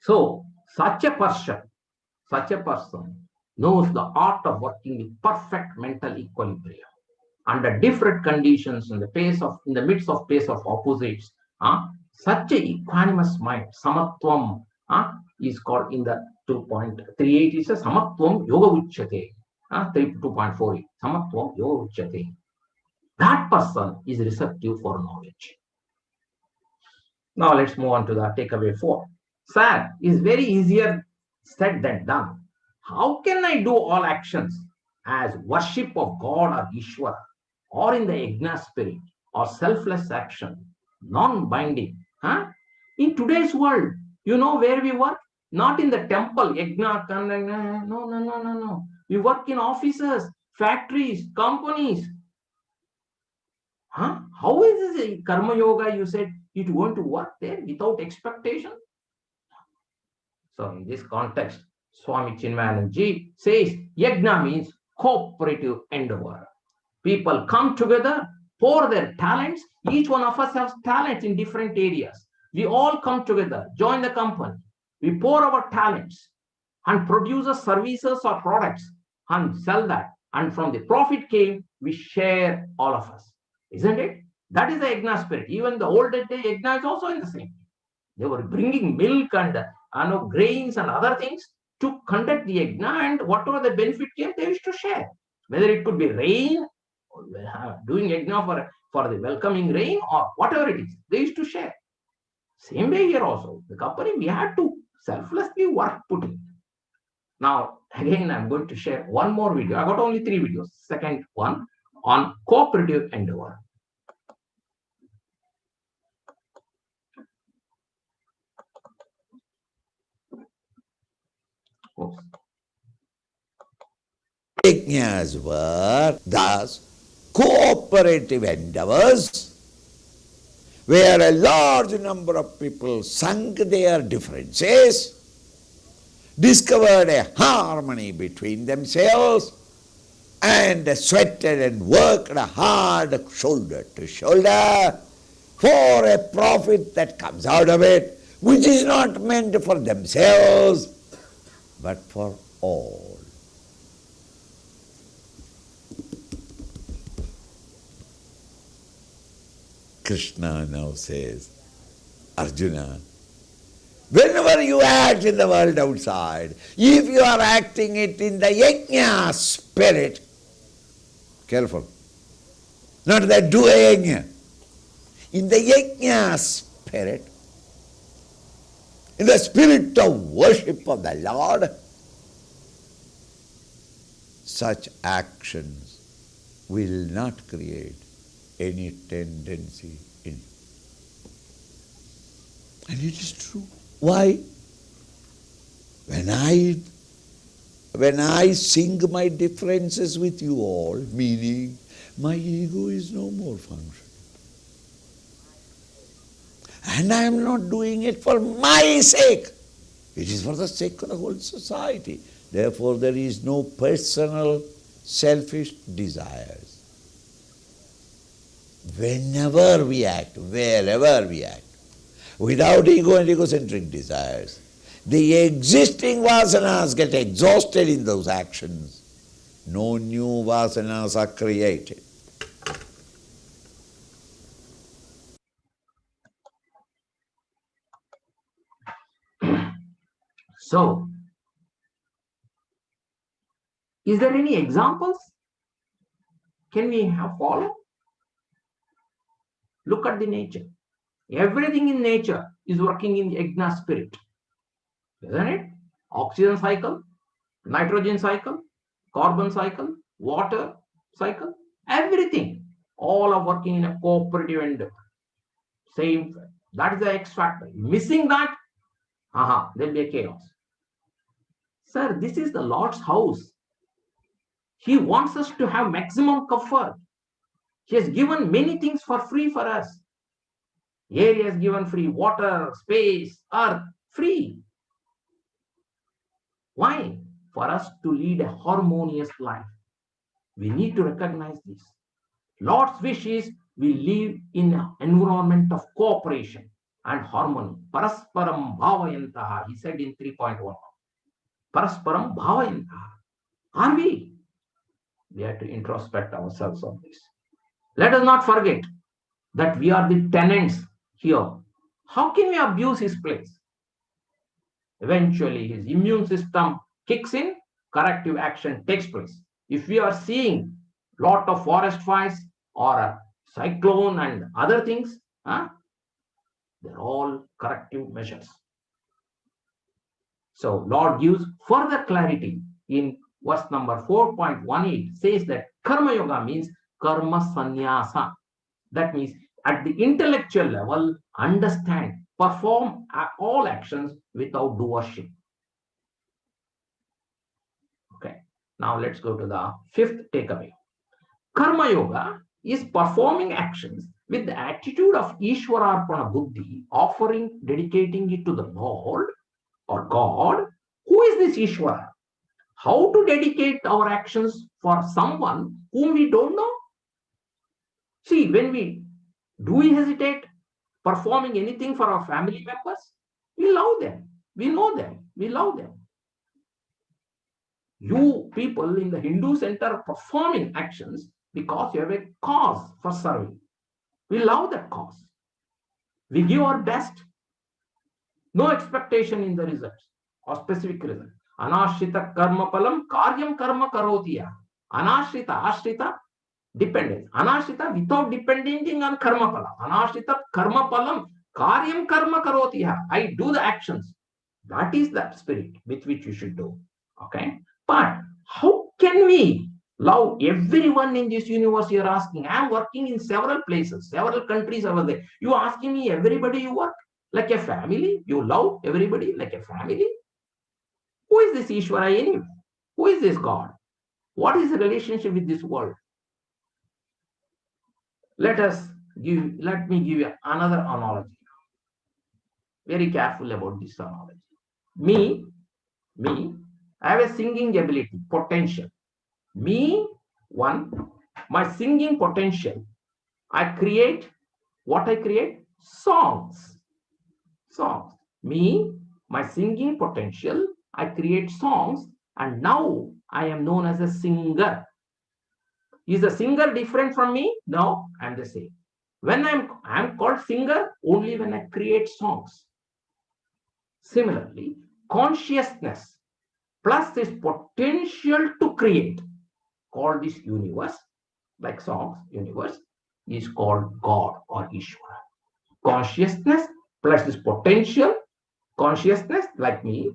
Speaker 3: So, such a person knows the art of working with perfect mental equilibrium under different conditions in the midst of pace of opposites. Such a equanimous mind, samatvam, is called in the 2.38 is a samatvam yoga uchyate. 2.48 samatvam yoga uchyate. That person is receptive for knowledge. Now let's move on to the takeaway 4. Sir, is very easier said than done. How can I do all actions as worship of God or Ishwara, or in the yajna spirit, or selfless action, non-binding? In today's world, you know where we work? Not in the temple, yajna, no. We work in offices, factories, companies. How is this karma yoga? You said it going to work there without expectation? So in this context, Swami Chinmayananji says yajna means cooperative endeavor. People come together, pour their talents. Each one of us has talents in different areas. We all come together, join the company. We pour our talents and produce services or products and sell that. And from the profit came, we share all of us. Isn't it? That is the yajna spirit. Even the older day yajna is also in the same. They were bringing milk and grains and other things to conduct the yajna, and whatever the benefit came, they used to share. Whether it could be rain, or doing yajna for the welcoming rain, or whatever it is, they used to share. Same way here also. The company, we had to selflessly work put in. Now, again, I'm going to share one more video. I got only 3 videos. Second one on cooperative endeavor. Oops.
Speaker 4: Yajnas were thus cooperative endeavors where a large number of people sunk their differences, discovered a harmony between themselves, and sweated and worked hard shoulder to shoulder for a profit that comes out of it, which is not meant for themselves, but for all. Krishna now says, Arjuna, whenever you act in the world outside, if you are acting it in the yajna spirit, careful, not that do a yajna, in the yajna spirit, in the spirit of worship of the Lord, such actions will not create any tendency in you. And it is true. Why? When I sing my differences with you all, meaning my ego is no more functioning. And I am not doing it for my sake. It is for the sake of the whole society. Therefore, there is no personal selfish desires. Whenever we act, wherever we act, without ego and egocentric desires, the existing vasanas get exhausted in those actions. No new vasanas are created.
Speaker 3: So, is there any examples? Can we follow? Look at the nature. Everything in nature is working in the yajna spirit. Isn't it? Oxygen cycle, nitrogen cycle, carbon cycle, water cycle, everything. All are working in a cooperative endeavor. Same. That is the X factor. Missing that, there will be a chaos. Sir, this is the Lord's house. He wants us to have maximum comfort. He has given many things for free for us. Air he has given free, water, space, earth, free. Why? For us to lead a harmonious life. We need to recognize this. Lord's wish is we live in an environment of cooperation and harmony. Parasparam bhavayantaha, he said in 3.1. Parasparam bhavayantaha. Are we? We have to introspect ourselves on this. Let us not forget that we are the tenants here. How can we abuse his place? Eventually, his immune system kicks in, corrective action takes place. If we are seeing a lot of forest fires or a cyclone and other things, they're all corrective measures. So Lord gives further clarity in verse number 4.18, says that Karma Yoga means Karma Sannyasa. That means at the intellectual level, understand, perform all actions without doership. Okay, now let's go to the fifth takeaway. Karma Yoga is performing actions with the attitude of Ishwararpana Buddhi, offering, dedicating it to the Lord or God. Who is this Ishwara? How to dedicate our actions for someone whom we don't know? See, when we hesitate performing anything for our family members? We love them, we know them, we love them. You people in the Hindu center are performing actions because you have a cause for serving. We love that cause. We give our best. No expectation in the results or specific result. Anashrita karma palam karyam karma karotiya. Anashrita, ashrita, dependence. Anashrita without depending on karma palam. Anashrita karma palam karyam karma karotiya. I do the actions. That is the spirit with which you should do. Okay. But how can we love everyone in this universe? You're asking. I am working in several places, several countries over there. You asking me everybody you work like a family? You love everybody like a family? Who is this Ishvara anyway? Who is this God? What is the relationship with this world? Let me give you another analogy. Very careful about this analogy. Me, I have a singing ability, potential. My singing potential, I create songs. Me, my singing potential, I create songs, and now I am known as a singer. Is the singer different from me? No, I'm the same. When I'm called singer only when I create songs. Similarly, consciousness plus this potential to create, called this universe, like songs, universe, is called God or Ishvara. Consciousness plus this potential, consciousness like me,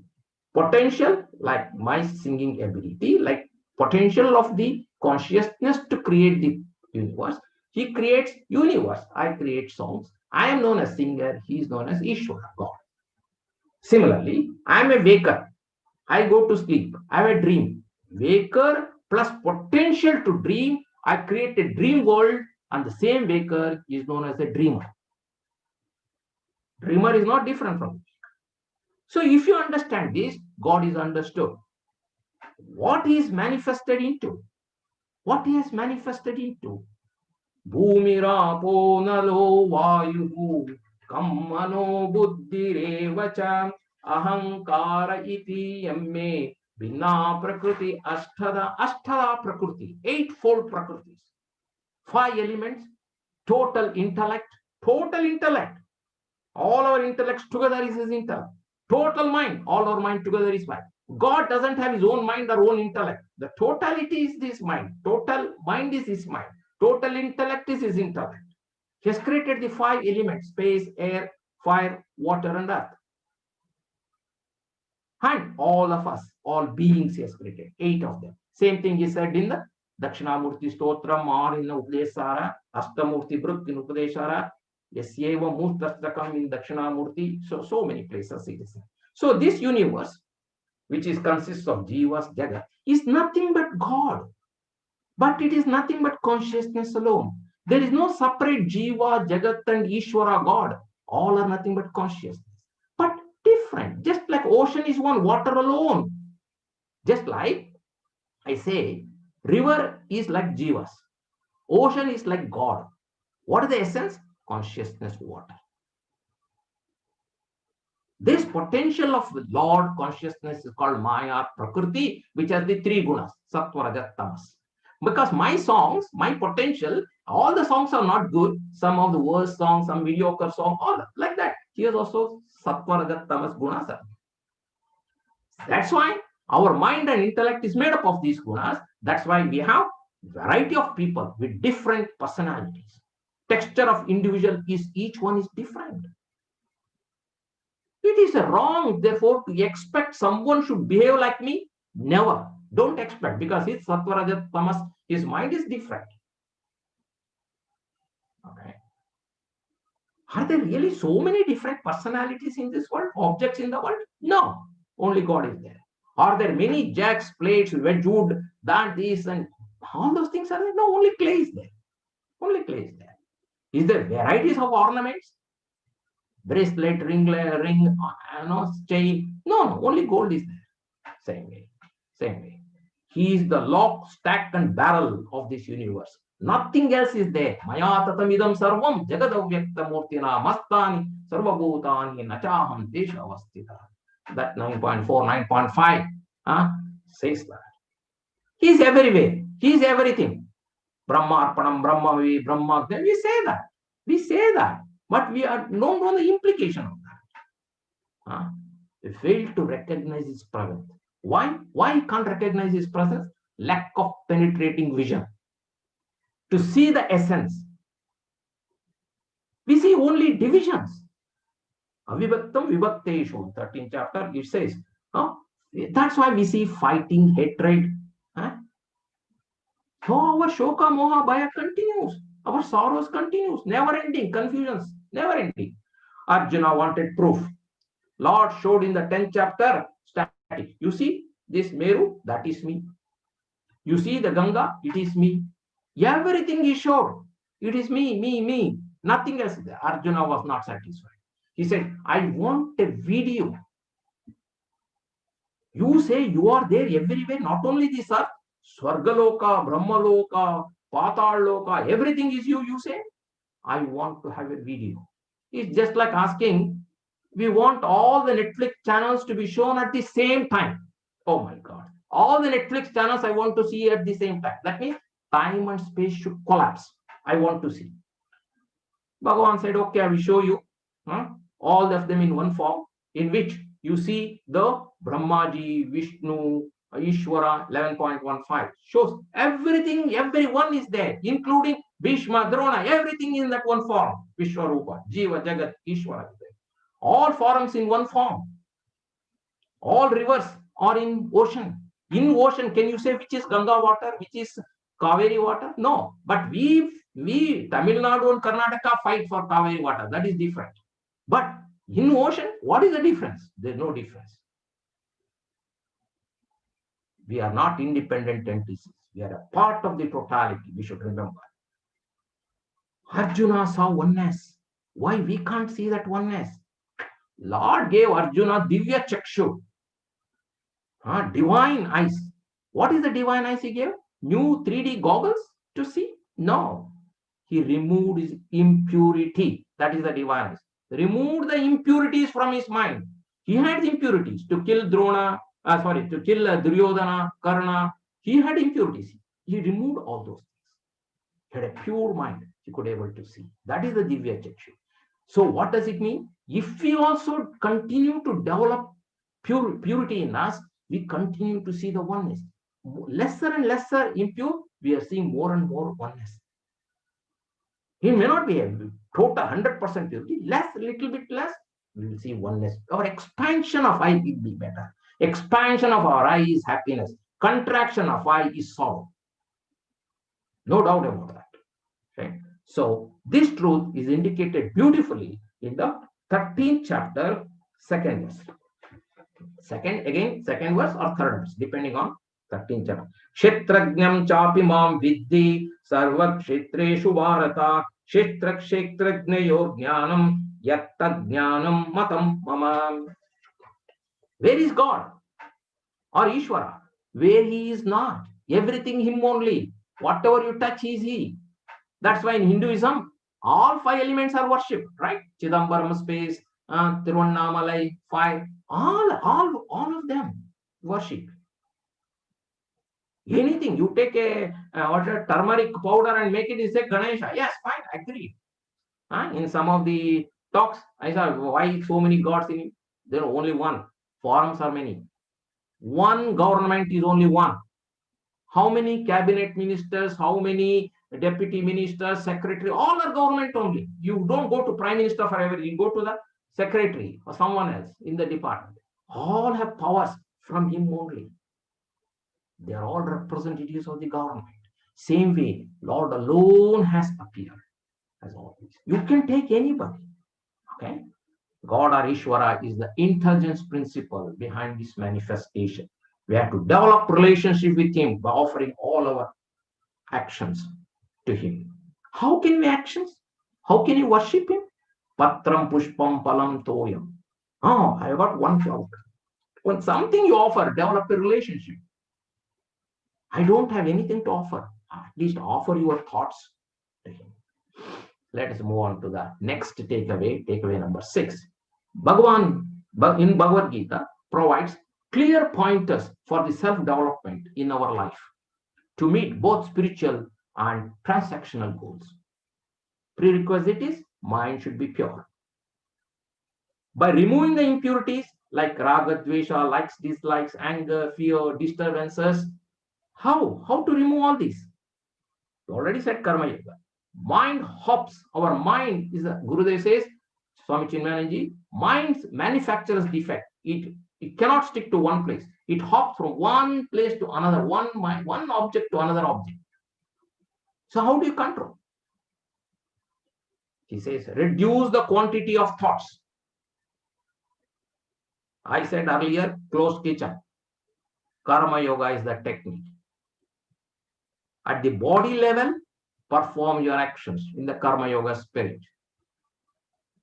Speaker 3: potential like my singing ability, like potential of the consciousness to create the universe. He creates universe, I create songs. I am known as singer, he is known as Ishvara, God. Similarly, I am a waker. I go to sleep. I have a dream. Waker plus potential to dream. I create a dream world, and the same waker is known as a dreamer. Dreamer is not different from me. So if you understand this, God is understood. What he is manifested into? What he has manifested into? Bhumirapo nalo vayu kammano buddhirevacha ahankara iti yamme binna prakriti ashtada prakriti, eightfold prakritis, 5 elements, total intellect. All our intellects together is his intellect. Total mind, all our mind together is mind. God doesn't have his own mind or own intellect. The totality is this mind. Total mind is his mind. Total intellect is his intellect. He has created the 5 elements: space, air, fire, water, and earth. And all of us, all beings he has created, 8 of them. Same thing is said in the Dakshinamurti Stotram or in the Updesara, Astamurti Brut in Upadeshara, Yasyeva Murtastakam in Dakshinamurti. So many places it is. So this universe, which consists of Jivas, Jagat, is nothing but God. But it is nothing but consciousness alone. There is no separate Jiva, Jagat, and Ishvara, God. All are nothing but consciousness. But different. Just like ocean is one, water alone. Just like I say, river is like Jivas. Ocean is like God. What is the essence? Consciousness, water. This potential of Lord consciousness is called Maya Prakriti, which has the three gunas, Sattva, Rajas, Tamas. Because my songs, my potential, all the songs are not good. Some of the worst songs, some mediocre songs, all like that. Here's also Sattva, Rajas, Tamas gunas. That's why our mind and intellect is made up of these gunas. That's why we have variety of people with different personalities. Texture of individual is each one is different. It is wrong, therefore, to expect someone should behave like me. Never. Don't expect, because his Sattva, Rajas, Tamas, his mind is different. Okay. Are there really so many different personalities in this world, objects in the world? No. Only God is there. Are there many jacks, plates, wood, that, this, and all those things are there? No, only clay is there. Only clay is there. Is there varieties of ornaments? Bracelet, ring, chain. No, only gold is there. Same way. Same way. He is the lock, stack, and barrel of this universe. Nothing else is there. Maya tatamidam sarvam jagadavyakta murtina mastani sarvabhutani nachaham desha avastita. That 9.4, 9.5 says that. He is everywhere. He is everything. Brahma Arpanam, Brahmavi, Brahma. We say that. We say that. But we don't know the implication of that. We fail to recognize his presence. Why? Why you can't recognize his presence? Lack of penetrating vision. To see the essence. We see only divisions. Avibhaktam vibhakteshu, 13th chapter, it says. That's why we see fighting, hatred. So our shoka, moha, bhaya continues. Our sorrows continues. Never ending. Confusions. Never ending. Arjuna wanted proof. Lord showed in the 10th chapter, static. You see this Meru? That is me. You see the Ganga? It is me. Everything he showed. It is me, me, me. Nothing else. Arjuna was not satisfied. He said, I want a video. You say you are there everywhere, not only this earth, Swargaloka, Brahmaloka, Pataloka, everything is you, you say. I want to have a video. It's just like asking, we want all the Netflix channels to be shown at the same time. Oh my God. All the Netflix channels I want to see at the same time. That means time and space should collapse. I want to see. Bhagavan said, okay, I will show you all of them in one form, in which you see the Brahmaji, Vishnu, Ishvara, 11.15. Shows everything, everyone is there, including Bhishma, Drona, everything in that one form. Vishwarupa, Jiva, Jagat, Ishvara. All forms in one form. All rivers are in ocean. In ocean, can you say which is Ganga water, which is Kaveri water? No. But we Tamil Nadu and Karnataka fight for Kaveri water. That is different. But in ocean, what is the difference? There is no difference. We are not independent entities. We are a part of the totality. We should remember. Arjuna saw oneness. Why we can't see that oneness? Lord gave Arjuna Divya Chakshu. Divine eyes. What is the divine eyes he gave? New 3D goggles to see? No. He removed his impurity. That is the divine eyes. Removed the impurities from his mind. He had impurities to kill Drona, to kill Duryodhana, Karna. He had impurities. He removed all those things. He had a pure mind. He could be able to see. That is the Divya Chakshu. So what does it mean? If we also continue to develop purity in us, we continue to see the oneness. Lesser and lesser impure, we are seeing more and more oneness. He may not be a total 100% purity, less, little bit less, we will see oneness. Our expansion of I will be better. Expansion of our I is happiness. Contraction of I is sorrow. No doubt about that. Okay? So this truth is indicated beautifully in the 13th chapter, 2nd verse. Second verse or third verse, depending on 13th chapter. Kshetrajnam chapi mam viddhi sarva kshetreshu bharata kshetra kshetrajnayo jnanam yatta jnanam matam mama. Where is God or Ishvara? Where he is not. Everything him only. Whatever you touch is he. That's why in Hinduism, all 5 elements are worshipped, right? Chidambaram space, Tiruvannamalai, 5, all of them worship. Anything, you take a turmeric powder and make it is a Ganesha. Yes, fine, agree. In some of the talks, I saw why so many gods in it. There are only one. Forms are many. One government is only one. How many cabinet ministers, how many deputy ministers, secretary, all are government only. You don't go to prime minister for everything. You go to the secretary or someone else in the department. All have powers from him only. They are all representatives of the government. Same way, Lord alone has appeared as always. You can take anybody. Okay? God or Ishvara is the intelligence principle behind this manifestation. We have to develop relationship with him by offering all our actions to him. How can we actions? How can you worship him? Patram pushpam palam toyam. Oh, I got one flower. When something you offer, develop a relationship. I don't have anything to offer. At least offer your thoughts to him. Let us move on to the next takeaway, takeaway number 6. Bhagavan in Bhagavad Gita provides clear pointers for the self-development in our life to meet both spiritual and transactional goals. Prerequisite is mind should be pure. By removing the impurities like raga, dvesha, likes, dislikes, anger, fear, disturbances, how to remove all these? You already said karma yoga. Mind hops. Our mind is a Gurudev says, Swami Chinmayanji, mind manufactures defect. It cannot stick to one place. It hops from one place to another, one object to another object. So how do you control? He says, reduce the quantity of thoughts. I said earlier, closed kitchen. Karma yoga is the technique. At the body level, perform your actions in the karma yoga spirit.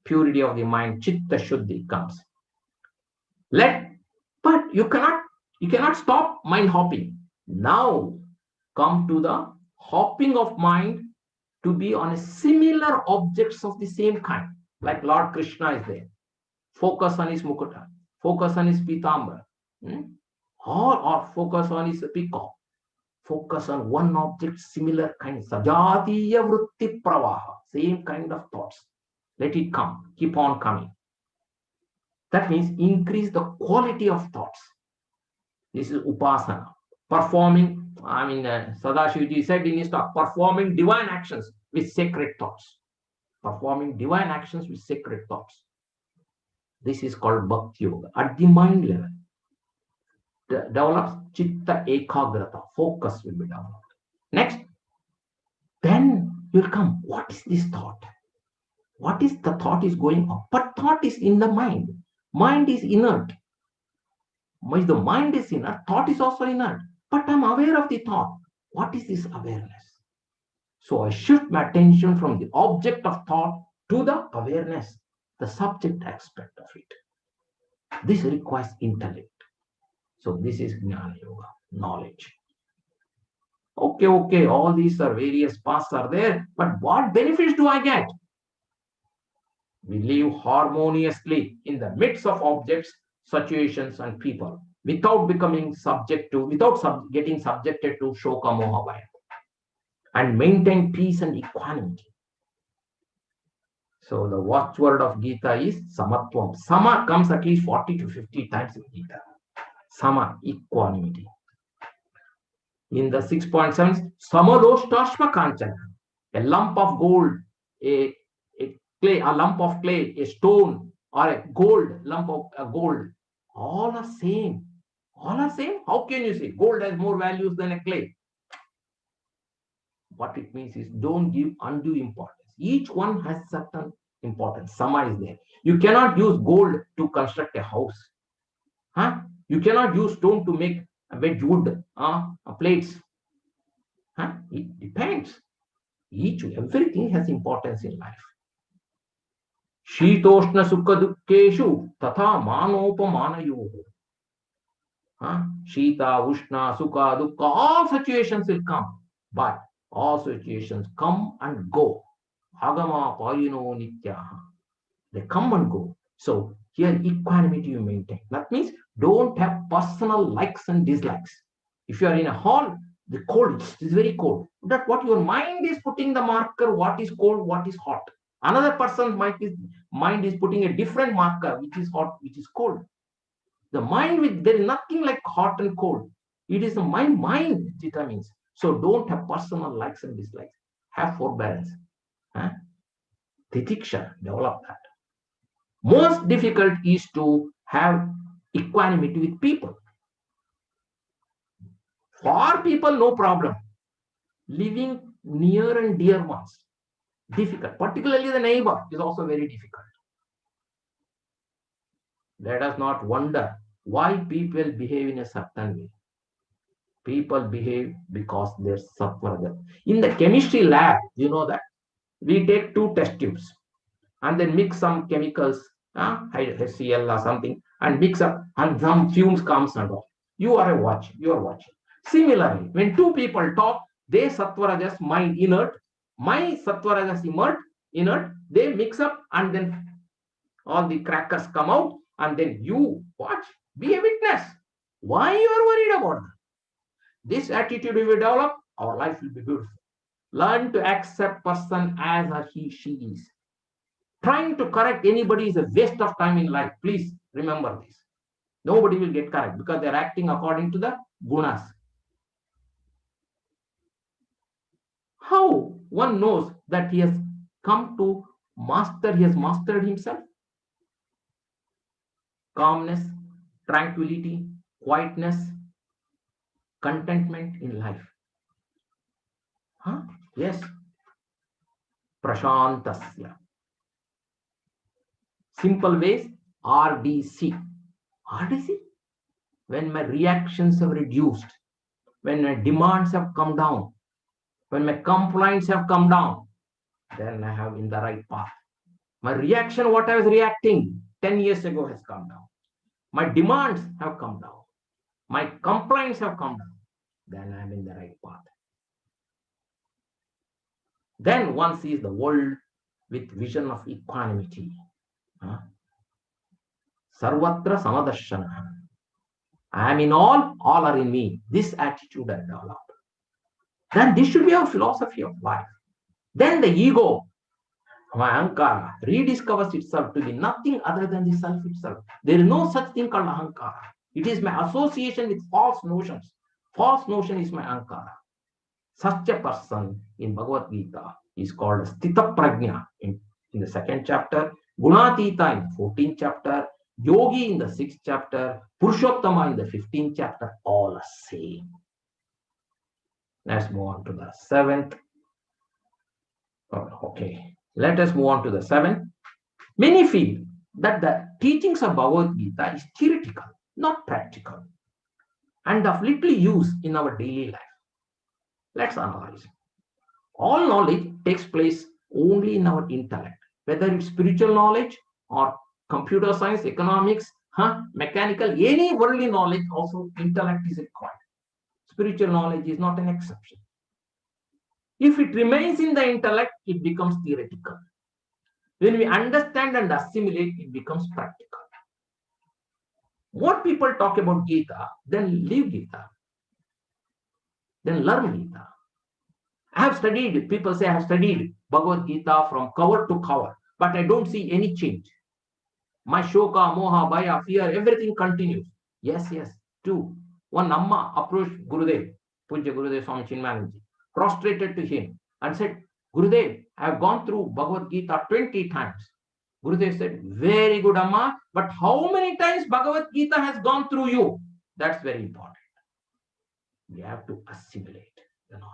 Speaker 3: Purity of the mind, chitta shuddhi comes. But you cannot stop mind hopping. Now come to the hopping of mind to be on a similar objects of the same kind. Like Lord Krishna is there. Focus on his mukuta. Focus on his pitambara. Or focus on his peacock. Focus on one object, similar kind. Sajatiya vritti pravaha. Same kind of thoughts. Let it come. Keep on coming. That means increase the quality of thoughts. This is upasana. Performing, Sadashivji said in his talk, performing divine actions with sacred thoughts. Performing divine actions with sacred thoughts. This is called Bhakti Yoga. At the mind level, develops chitta ekagrata. Focus will be developed. Next, then will come, what is this thought? What is the thought is going on? But thought is in the mind. Mind is inert. If the mind is inert, thought is also inert. But I'm aware of the thought. What is this awareness? So I shift my attention from the object of thought to the awareness, the subject aspect of it. This requires intellect. So this is Jnana Yoga, knowledge. Okay, all these are various paths are there, but what benefits do I get? We live harmoniously in the midst of objects, situations, and people without getting subjected to shoka moha bhaya, and maintain peace and equanimity. So the watchword of Gita is samatvam. Sama comes at least 40 to 50 times in Gita. Sama, equanimity. In the 6.7, samadoshtashma kanchana, a lump of gold, a lump of clay, a stone, or a lump of gold, all are same. All are same. How can you say gold has more values than a clay? What it means is don't give undue importance. Each one has certain importance. Sama is there. You cannot use gold to construct a house. You cannot use stone to make wedge wood, plates. It depends. Everything has importance in life. Shitoshna sukha dukkeshu tatha manopamanayoh. Shita, Ushna, Sukha, Dukkha, all situations will come. But all situations come and go. Agama payino nityaha. They come and go. So here equanimity you maintain. That means don't have personal likes and dislikes. If you are in a hall, the cold is very cold. That what your mind is putting the marker, what is cold, what is hot. Another person's mind is putting a different marker, which is hot, which is cold. The mind with there is nothing like hot and cold. It is the mind determines. So don't have personal likes and dislikes. Have forbearance. Titiksha, develop that. Most difficult is to have equanimity with people. For people, no problem. Living near and dear ones, difficult. Particularly the neighbor is also very difficult. Let us not wonder why people behave in a certain way. People behave because they're suffering. In the chemistry lab, you know that we take 2 test tubes and then mix some chemicals, HCl or something, and mix up, and some fumes comes and all. You are watching. Similarly, when 2 people talk, they sattva-rajas mind inert, my sattva-rajas inert, they mix up and then all the crackers come out, and then you watch, be a witness. Why you are worried about that? This attitude we will develop, our life will be beautiful. Learn to accept person as she is. Trying to correct anybody is a waste of time in life. Please remember this. Nobody will get correct because they are acting according to the gunas. How one knows that he has come to master, he has mastered himself? Calmness, tranquility, quietness, contentment in life. Yes. Prashantasya. Simple ways, RDC. RDC? When my reactions have reduced, when my demands have come down, when my complaints have come down, then I have in the right path. My reaction, what I was reacting 10 years ago has come down. My demands have come down. My complaints have come down. Then I am in the right path. Then one sees the world with vision of equanimity. Sarvatra samadarshana. I am in all are in me. This attitude I developed. Then this should be our philosophy of life. Then the ego, my ahankara, rediscovers itself to be nothing other than the self itself. There is no such thing called ahankara. It is my association with false notions. False notion is my ahankara. Such a person in Bhagavad Gita is called Sthita Prajna in the 2nd chapter, Gunatita in the 14th chapter, Yogi in the 6th chapter, Purushottama in the 15th chapter, all the same. Let's move on to the 7th. Okay, let us move on to the 7th. Many feel that the teachings of Bhagavad Gita is theoretical, not practical, and of little use in our daily life. Let's analyze. All knowledge takes place only in our intellect, whether it's spiritual knowledge or computer science, economics, mechanical, any worldly knowledge, also intellect is required. Spiritual knowledge is not an exception. If it remains in the intellect, it becomes theoretical. When we understand and assimilate, it becomes practical. What people talk about Gita, then live Gita, then learn Gita. I have studied, people say I have studied Bhagavad Gita from cover to cover, but I don't see any change. My shoka, moha, bhaya, fear, everything continues. Yes, true. One Amma approached Gurudev, Puja Gurudev Swami Chinmayanji, prostrated to him and said, Gurudev, I have gone through Bhagavad Gita 20 times. Gurudev said, very good Amma, but how many times Bhagavad Gita has gone through you? That's very important. We have to assimilate the knowledge.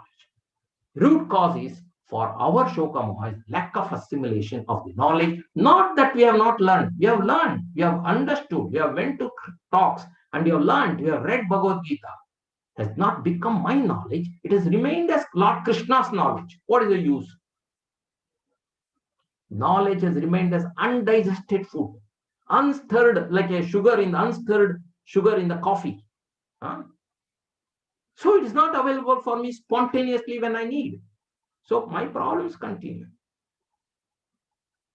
Speaker 3: Root cause is for our shoka moha is lack of assimilation of the knowledge. Not that we have not learned. We have learned, we have understood, we have went to talks and we have learned, we have read Bhagavad Gita. It has not become my knowledge. It has remained as Lord Krishna's knowledge. What is the use? Knowledge has remained as undigested food, unstirred, like a sugar in the unstirred sugar in the coffee. So it is not available for me spontaneously when I need. So my problems continue.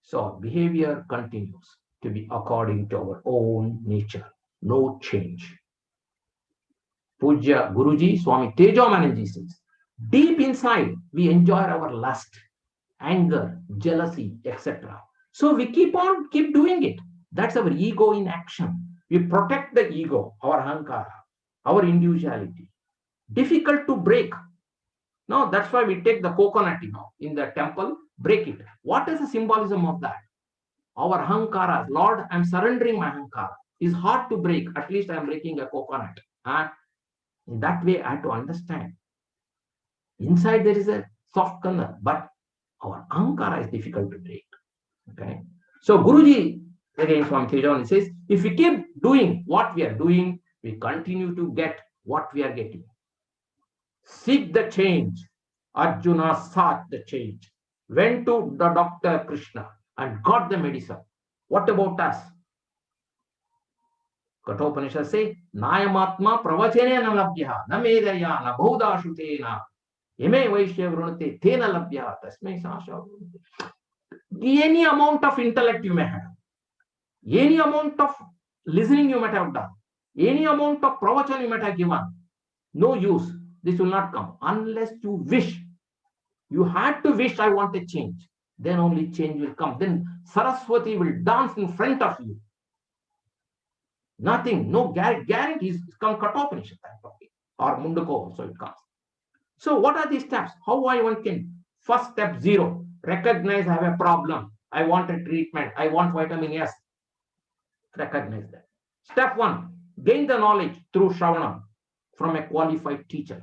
Speaker 3: So behavior continues. to be according to our own nature. No change. Pujya Guruji, Swami Tejomananji says, deep inside, we enjoy our lust, anger, jealousy, etc. So we keep doing it. That's our ego in action. We protect the ego, our ahankara, our individuality. Difficult to break. No, that's why we take the coconut, in the temple, break it. What is the symbolism of that? Our ahankara, Lord, I'm surrendering my ahankara. It's hard to break. At least I'm breaking a coconut. In that way, I have to understand. Inside there is a soft kernel, but our ahankara is difficult to break. Okay. So Guruji, again from Tejon, says, if we keep doing what we are doing, we continue to get what we are getting. Seek the change. Arjuna sought the change, went to the Dr. Krishna and got the medicine. What about us? Kathopanishad say, Nayamatma pravachene na labhya, na medaya, na bhuda shutena, yeme vaishya vrunate, tena labhya, tasmai sasha vrunate. Any amount of intellect you may have, any amount of listening you might have done, any amount of pravachan you might have given, no use. This will not come unless you wish. You had to wish, I want a change. Then only change will come. Then Saraswati will dance in front of you. Nothing, no guarantees. Come Kathopanishad, or Mundaka also it comes. So what are these steps? How one can? First step 0. Recognize I have a problem. I want a treatment. I want vitamin S. Recognize that. Step 1. Gain the knowledge through Shravanam from a qualified teacher.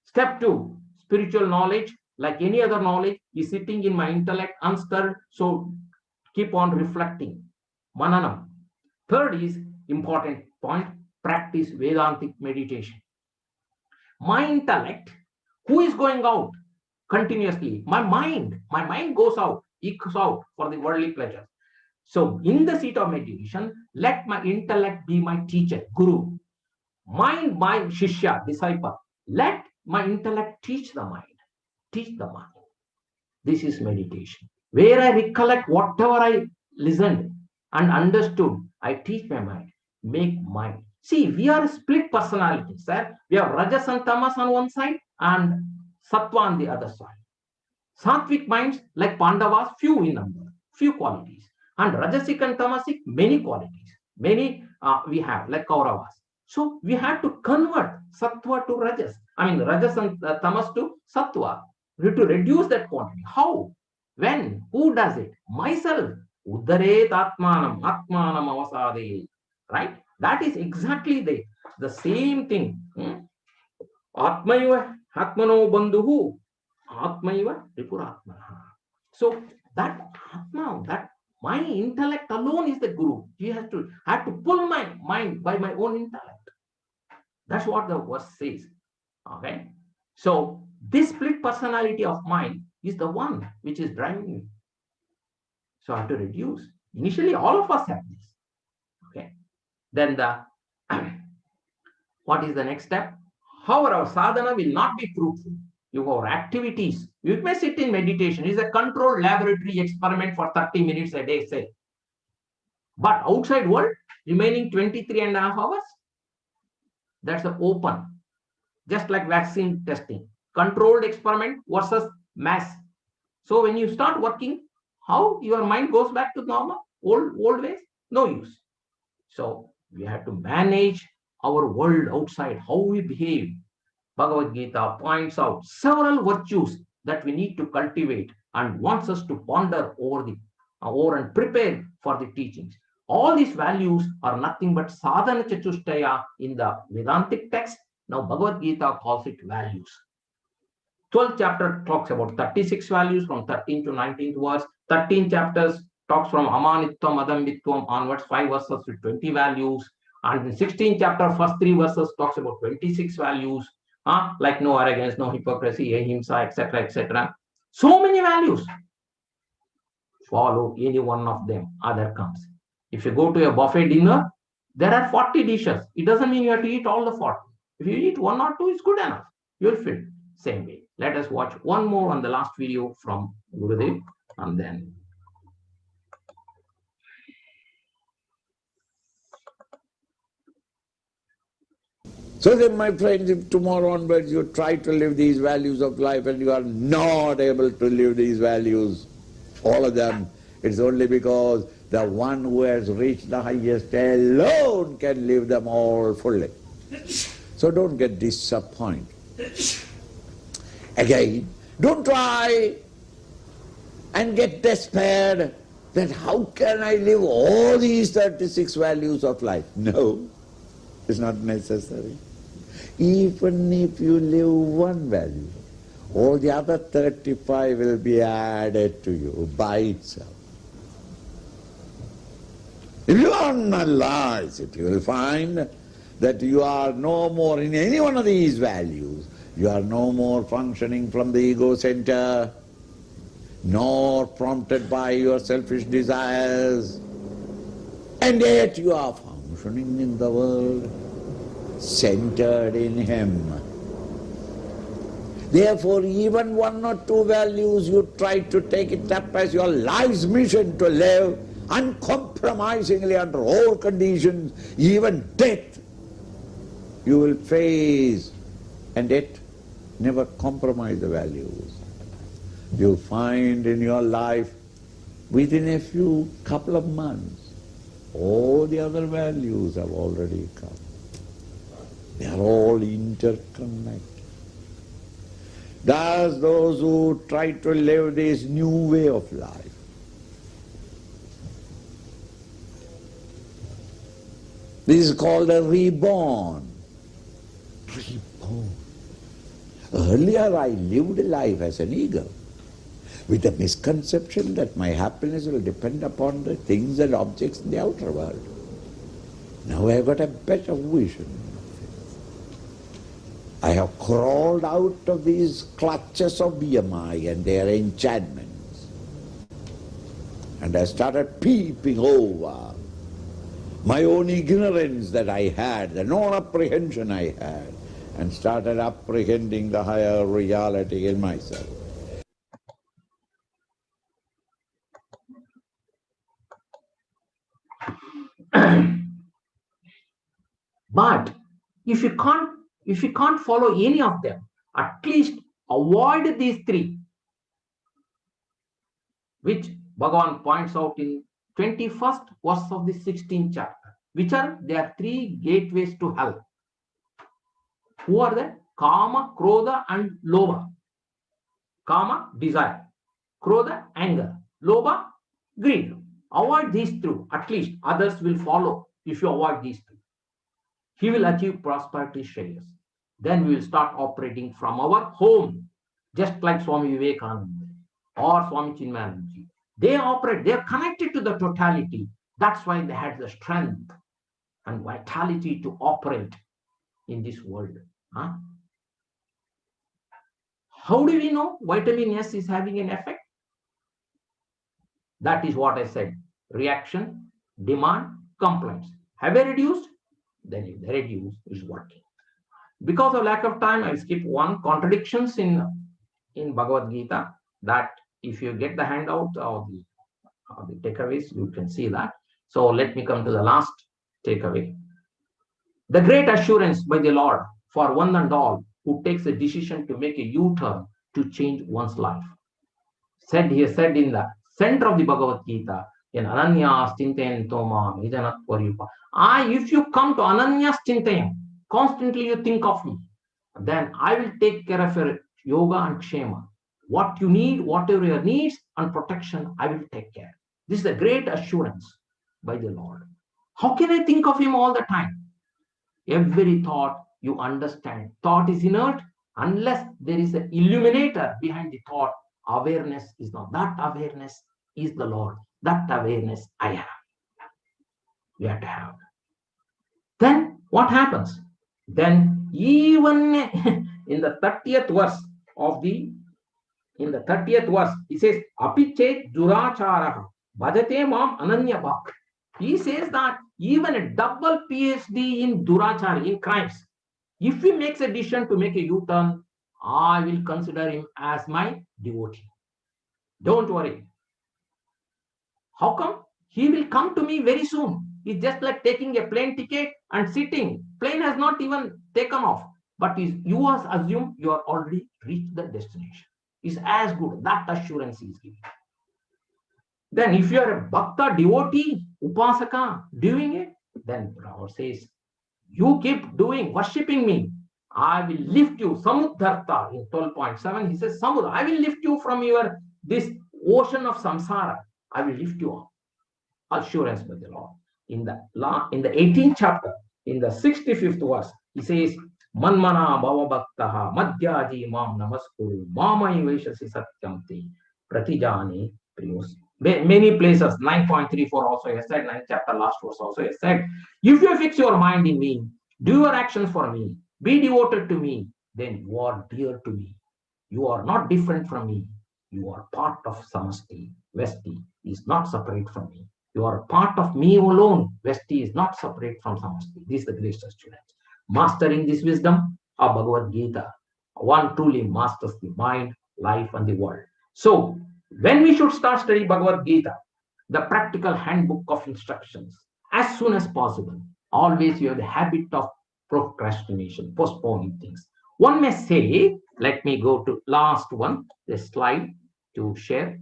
Speaker 3: Step 2. Spiritual knowledge, like any other knowledge, is sitting in my intellect unstirred. So keep on reflecting. Mananam. Third is important point. Practice Vedantic meditation. My intellect, who is going out continuously? My mind goes out, echoes out for the worldly pleasures. So in the seat of meditation, let my intellect be my teacher, guru. Mind, my shishya, disciple. Let my intellect teach the mind. Teach the mind. This is meditation. Where I recollect whatever I listened and understood, I teach my mind. Make mind. See, we are split personalities, sir. We have Rajas and Tamas on one side and Sattva on the other side. Sattvic minds, like Pandavas, few in number, few qualities. And Rajasic and Tamasic, many qualities. Many we have, like Kauravas. So we have to convert Sattva to Rajas. Rajas and Tamas to Sattva. We have to reduce that quantity. How? When? Who does it? Myself. Uddaret atmanam, atmanam avasade. Right? That is exactly the same thing. Atmaiva atmano bandhuhu, atmaiva ripuratmana. So that atma, that my intellect alone is the guru. I have to pull my mind by my own intellect. That's what the verse says. Okay. So this split personality of mine is the one which is driving me. So I have to reduce. Initially, all of us have this. Okay. Then what is the next step? However, our sadhana will not be fruitful. Your activities, you may sit in meditation. It's a controlled laboratory experiment for 30 minutes a day, say. But outside world, remaining 23.5 hours, that's the open. Just like vaccine testing. Controlled experiment versus mass. So when you start working, how your mind goes back to normal, old ways? No use. So we have to manage our world outside, how we behave. Bhagavad Gita points out several virtues that we need to cultivate and wants us to ponder over and prepare for the teachings. All these values are nothing but sadhana chatushtaya in the Vedantic text. Now Bhagavad Gita calls it values. 12th chapter talks about 36 values from 13th to 19th verse. 13 chapters talks from Amanitvam, Adambitvam onwards, 5 verses with 20 values. And in 16th chapter, first 3 verses talks about 26 values. Like no arrogance, no hypocrisy, ahimsa, etc., etc. So many values. Follow any one of them, other comes. If you go to a buffet dinner, there are 40 dishes. It doesn't mean you have to eat all the 40. If you eat 1 or 2, it's good enough. You'll fill. Same way. Let us watch one more on the last video from Gurudev and then.
Speaker 4: So then, my friends, if tomorrow onwards you try to live these values of life and you are not able to live these values, all of them, it's only because the one who has reached the highest alone can live them all fully. So don't get disappointed. Again, don't try and get despaired that how can I live all these 36 values of life? No, it's not necessary. Even if you live one value, all the other 35 will be added to you by itself. If you analyze it, you will find that you are no more in any one of these values. You are no more functioning from the ego center, nor prompted by your selfish desires, and yet you are functioning in the world, centered in Him. Therefore, even one or two values, you try to take it up as your life's mission to live uncompromisingly under all conditions, even death you will face, and yet never compromise the values. You'll find in your life, within a few couple of months, all the other values have already come. They are all interconnected. Thus, those who try to live this new way of life, this is called a reborn. Reborn. Earlier I lived life as an eagle, with the misconception that my happiness will depend upon the things and objects in the outer world. Now I have got a better vision. I have crawled out of these clutches of BMI and their enchantments, and I started peeping over my own ignorance that I had, the non-apprehension I had, and started apprehending the higher reality in myself.
Speaker 3: But if you can't follow any of them, at least avoid these three, which Bhagavan points out in 21st verse of the 16th chapter. Which are? There are three gateways to hell. Who are they? Kama, Krodha and Lobha. Kama, desire. Krodha, anger. Lobha, greed. Avoid these two. At least others will follow if you avoid these two. He will achieve prosperity shreyas. Then we will start operating from our home, just like Swami Vivekananda or Swami Chinmayanandaji. They operate, they are connected to the totality. That's why they had the strength and vitality to operate in this world. Huh? How do we know vitamin S is having an effect? That is what I said. Reaction, demand, compliance. Have they reduced? Then if they reduce, it's working. Because of lack of time, I'll skip one. Contradictions in Bhagavad Gita, that if you get the handout or the takeaways, you can see that. So let me come to the last takeaway. The great assurance by the Lord for one and all who takes a decision to make a U-turn to change one's life. He said in the center of the Bhagavad Gita, in Ananyas Chintayan Toma Vijanat Paripa. If you come to Ananyas Chintayan, constantly you think of me, then I will take care of your yoga and kshema. What you need, whatever your needs and protection, I will take care. This is a great assurance by the Lord. How can I think of Him all the time? Every thought you understand. Thought is inert unless there is an illuminator behind the thought. Awareness is not. That awareness is the Lord. That awareness I have. You have to have. Then what happens? Then even in the 30th verse it says, Apichet Duracharaha Bhajate Mam Ananya Bhak. He says that even a double PhD in Durachara, in crimes, if he makes a decision to make a U-turn, I will consider him as my devotee. Don't worry. How come? He will come to me very soon. is just like taking a plane ticket and sitting. Plane has not even taken off, but you must assume you are already reached the destination. Is as good. That assurance is given. Then if you are a bhakta, devotee, upasaka, doing it, then Rama says, you keep doing, worshipping me. I will lift you. Samudharta in 12.7, he says, Samud, I will lift you from this ocean of samsara. I will lift you up. Assurance by the Lord. In the 18th chapter, in the 65th verse, he says, Manmana bhava bhaktaha madhyaji mam namaskuru mamai veshasi satyamti pratijani priyos. Many places, 9.34 also has said, 9th chapter last verse also has said, if you fix your mind in me, do your actions for me, be devoted to me, then you are dear to me. You are not different from me. You are part of Samasti. Vesti is not separate from me. You are part of me alone. Vesti is not separate from Samasti. This is the greatest student. Mastering this wisdom of Bhagavad Gita, one truly masters the mind, life, and the world. So, when we should start studying Bhagavad Gita, the practical handbook of instructions, as soon as possible. Always you have the habit of procrastination, postponing things. One may say, let me go to last one, the slide to share.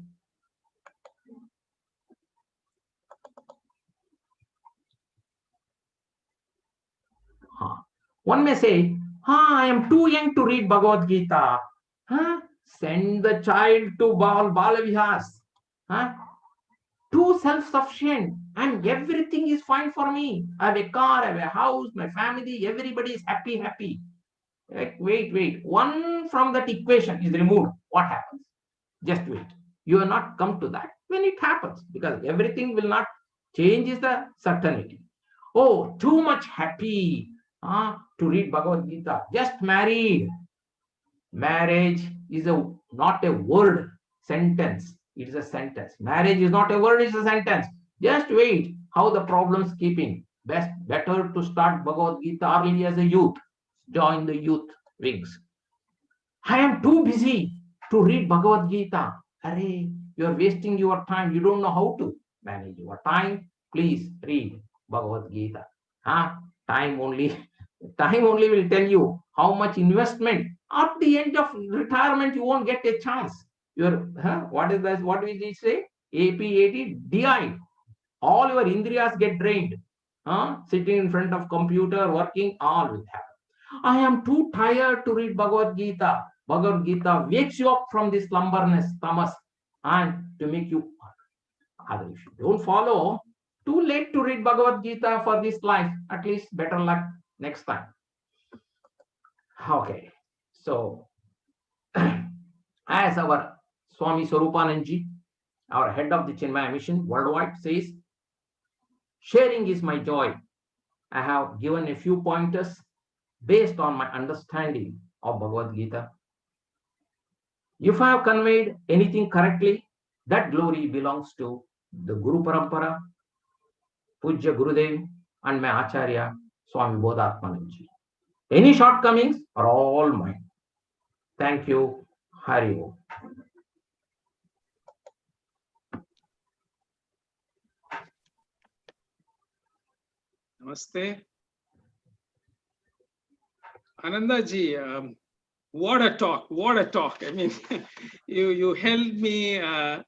Speaker 3: One may say, I am too young to read Bhagavad Gita. Send the child to Balavihas. Too self-sufficient and everything is fine for me. I have a car, I have a house, my family, everybody is happy. Wait. One from that equation is removed. What happens? Just wait. You will not come to that when it happens, because everything will not change is the certainty. Oh, too much happy to read Bhagavad Gita. Just married. Marriage is not a word, sentence. It is a sentence. Marriage is not a word, it's a sentence. Just wait. How the problem's keeping. Better to start Bhagavad Gita early as a youth. Join the youth wings. I am too busy to read Bhagavad Gita. Array, you are wasting your time. You don't know how to manage your time. Please read Bhagavad Gita. Time only will tell you how much investment. At the end of retirement, you won't get a chance. What is that? What will he say? APAT, DI. All your indriyas get drained. Sitting in front of computer, working, all will happen. I am too tired to read Bhagavad Gita. Bhagavad Gita wakes you up from this slumberness, tamas, and to make you. If you don't follow, too late to read Bhagavad Gita for this life. At least better luck next time. Okay, so as our Swami Swarupanandaji, our head of the Chinmaya mission worldwide, says, sharing is my joy. I have given a few pointers based on my understanding of Bhagavad Gita. If I have conveyed anything correctly, that glory belongs to the Guru Parampara, Pujya Gurudev, and my Acharya, Swami Bodhatmanandaji. Any shortcomings are all mine. Thank you. Hari Om.
Speaker 2: Namaste. Anandaji, what a talk. I mean, you held me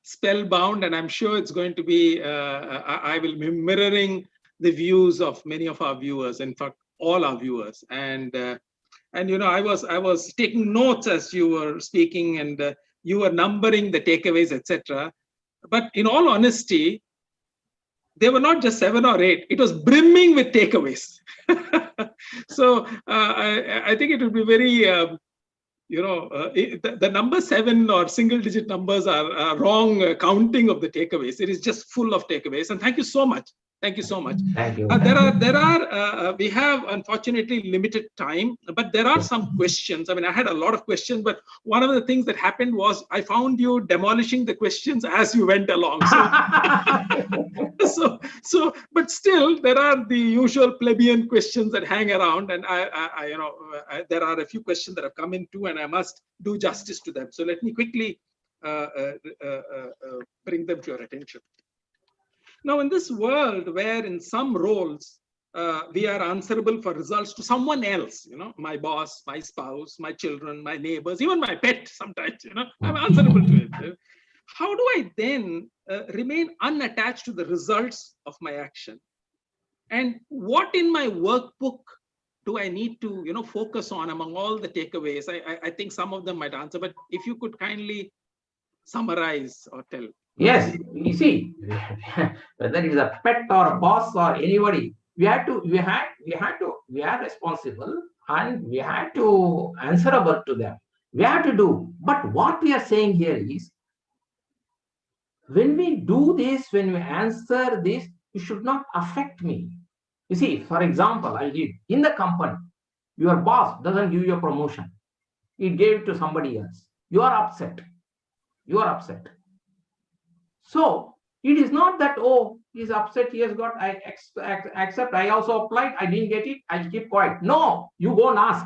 Speaker 2: spellbound, and I'm sure it's going to be, I will be mirroring the views of many of our viewers, in fact, all our viewers. And you know, I was taking notes as you were speaking, and you were numbering the takeaways, etc. But in all honesty, they were not just 7 or 8, it was brimming with takeaways. So I think it would be very, the number 7 or single digit numbers are wrong counting of the takeaways. It is just full of takeaways. And thank you so much. Thank you so much.
Speaker 3: Thank you.
Speaker 2: We have unfortunately limited time, but there are some questions. I mean, I had a lot of questions, but one of the things that happened was I found you demolishing the questions as you went along. But still, there are the usual plebeian questions that hang around, and there are a few questions that have come in too, and I must do justice to them. So let me quickly bring them to your attention. Now, in this world where in some roles we are answerable for results to someone else, my boss, my spouse, my children, my neighbors, even my pet sometimes, I'm answerable to it. How do I then remain unattached to the results of my action? And what in my workbook do I need to, focus on among all the takeaways? I think some of them might answer, but if you could kindly summarize or tell.
Speaker 3: Yes, you see, whether it's a pet or a boss or anybody, we are responsible and we had to answerable to them. We have to do. But what we are saying here is, when we do this, when we answer this, it should not affect me. You see, for example, I give in the company, your boss doesn't give you a promotion. He gave it to somebody else. You are upset. You are upset. So it is not that, oh, he's upset, he has got, I accept, I also applied, I didn't get it, I'll keep quiet. No, you go and ask.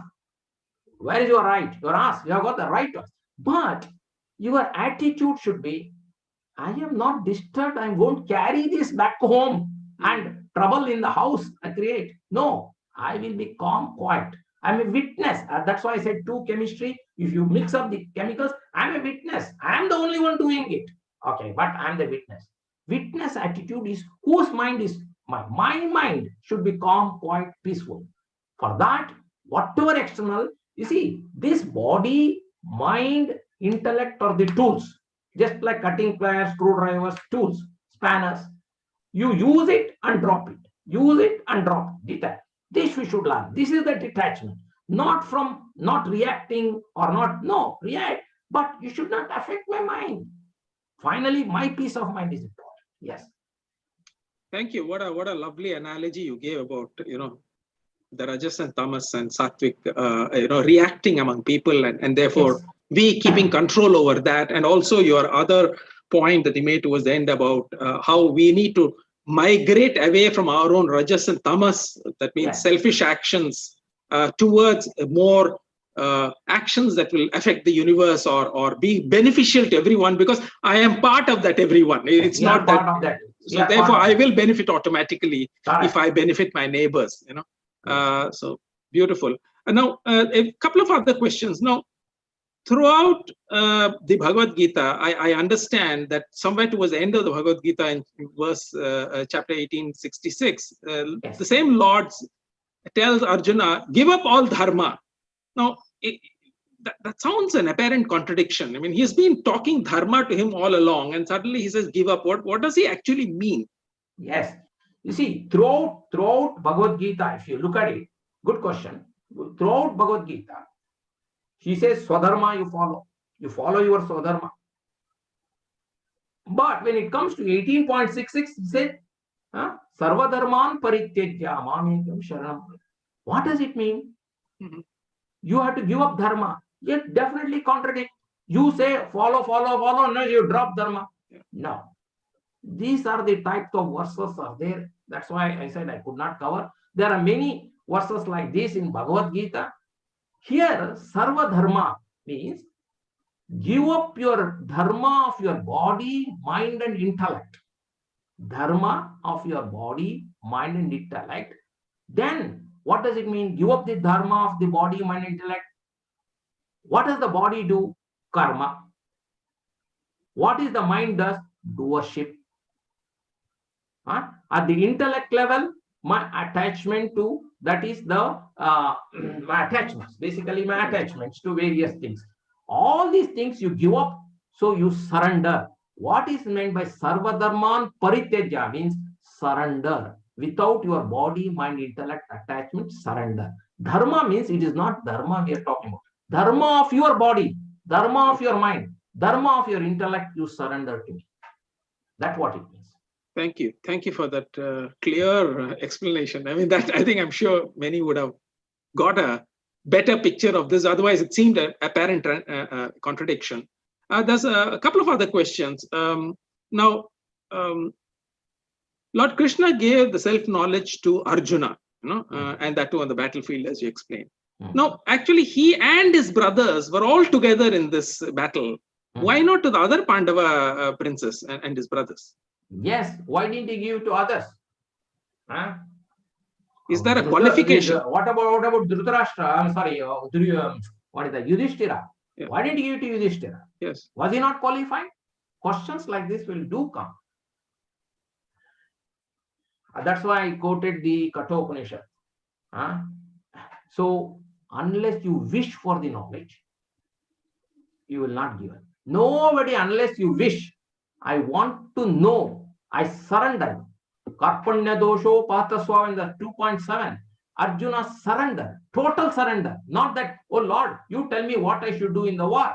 Speaker 3: Where is your right? You ask, you have got the right to ask. But your attitude should be, I am not disturbed, I won't carry this back home and trouble in the house I create. No, I will be calm, quiet. I'm a witness. That's why I said 2 chemistry. If you mix up the chemicals, I'm a witness. I'm the only one doing it. Okay, but I'm the witness. Witness attitude is whose mind is mine. My mind should be calm, quiet, peaceful. For that, whatever external, you see, this body, mind, intellect are the tools. Just like cutting pliers, screwdrivers, tools, spanners. You use it and drop it. Use it and drop it. Detach. This we should learn. This is the detachment. Not from not reacting or not, no, react, but you should not affect my mind. Finally, my peace of mind is important. Yes.
Speaker 2: Thank you. What a lovely analogy you gave about, the Rajas and Tamas and Sattvic, reacting among people and therefore
Speaker 3: Yes.
Speaker 2: we keeping control over that. And also your other point that you made towards the end about how we need to migrate away from our own Rajas and Tamas, that means
Speaker 3: Yes.
Speaker 2: selfish actions, towards more actions that will affect the universe or be beneficial to everyone, because I am part of that everyone. It's not
Speaker 3: part
Speaker 2: that.
Speaker 3: of that.
Speaker 2: So therefore, I will benefit automatically if I benefit my neighbors.
Speaker 3: Yes.
Speaker 2: So beautiful. And now a couple of other questions. Now, throughout the Bhagavad Gita, I understand that somewhere towards the end of the Bhagavad Gita, in verse chapter 1866,
Speaker 3: Yes.
Speaker 2: the same Lord tells Arjuna, give up all dharma. Now, that sounds an apparent contradiction. I mean, he's been talking dharma to him all along, and suddenly he says, give up. What does he actually mean?
Speaker 3: Yes. You see, throughout Bhagavad Gita, if you look at it, good question. Throughout Bhagavad Gita, he says, Swadharma you follow. You follow your Swadharma. But when it comes to 18.66, he said, Sarva dharman parityajya mamekam sharanam. What does it mean?
Speaker 2: Mhm.
Speaker 3: You have to give up dharma. It definitely contradict. You say follow, no, you drop dharma. No. These are the types of verses are there. That's why I said I could not cover. There are many verses like this in Bhagavad Gita. Here, Sarva Dharma means give up your dharma of your body, mind, and intellect. Dharma of your body, mind, and intellect. Then, what does it mean? Give up the dharma of the body, mind, and intellect. What does the body do? Karma. What is the mind does? Doership. At the intellect level, my attachment to, that is the my attachments, basically my attachments to various things. All these things you give up, so you surrender. What is meant by Sarva Dharman Parityajya means surrender. Without your body, mind, intellect, attachment, surrender. Dharma means it is not dharma we are talking about. Dharma of your body, dharma of your mind, dharma of your intellect, you surrender to me. That's what it means.
Speaker 2: Thank you. Thank you for that clear explanation. I mean, that I think I'm sure many would have got a better picture of this. Otherwise, it seemed an apparent contradiction. There's a couple of other questions. Now, Lord Krishna gave the self-knowledge to Arjuna, and that too on the battlefield, as you explained. Now, actually, he and his brothers were all together in this battle. Why not to the other Pandava princes and his brothers?
Speaker 3: Yes, why didn't he give to others? Huh?
Speaker 2: Is there a qualification?
Speaker 3: What about Dhritarashtra? I'm sorry, what is that? Yudhishthira.
Speaker 2: Yeah.
Speaker 3: Why didn't he give to Yudhishthira?
Speaker 2: Yes.
Speaker 3: Was he not qualified? Questions like this will do come. That's why I quoted the Kathopanishad. So, unless you wish for the knowledge, you will not give it. Nobody, unless you wish, I want to know, I surrender. Karpanya dosho pataswa in the 2.7. Arjuna surrender, total surrender. Not that, oh Lord, you tell me what I should do in the war.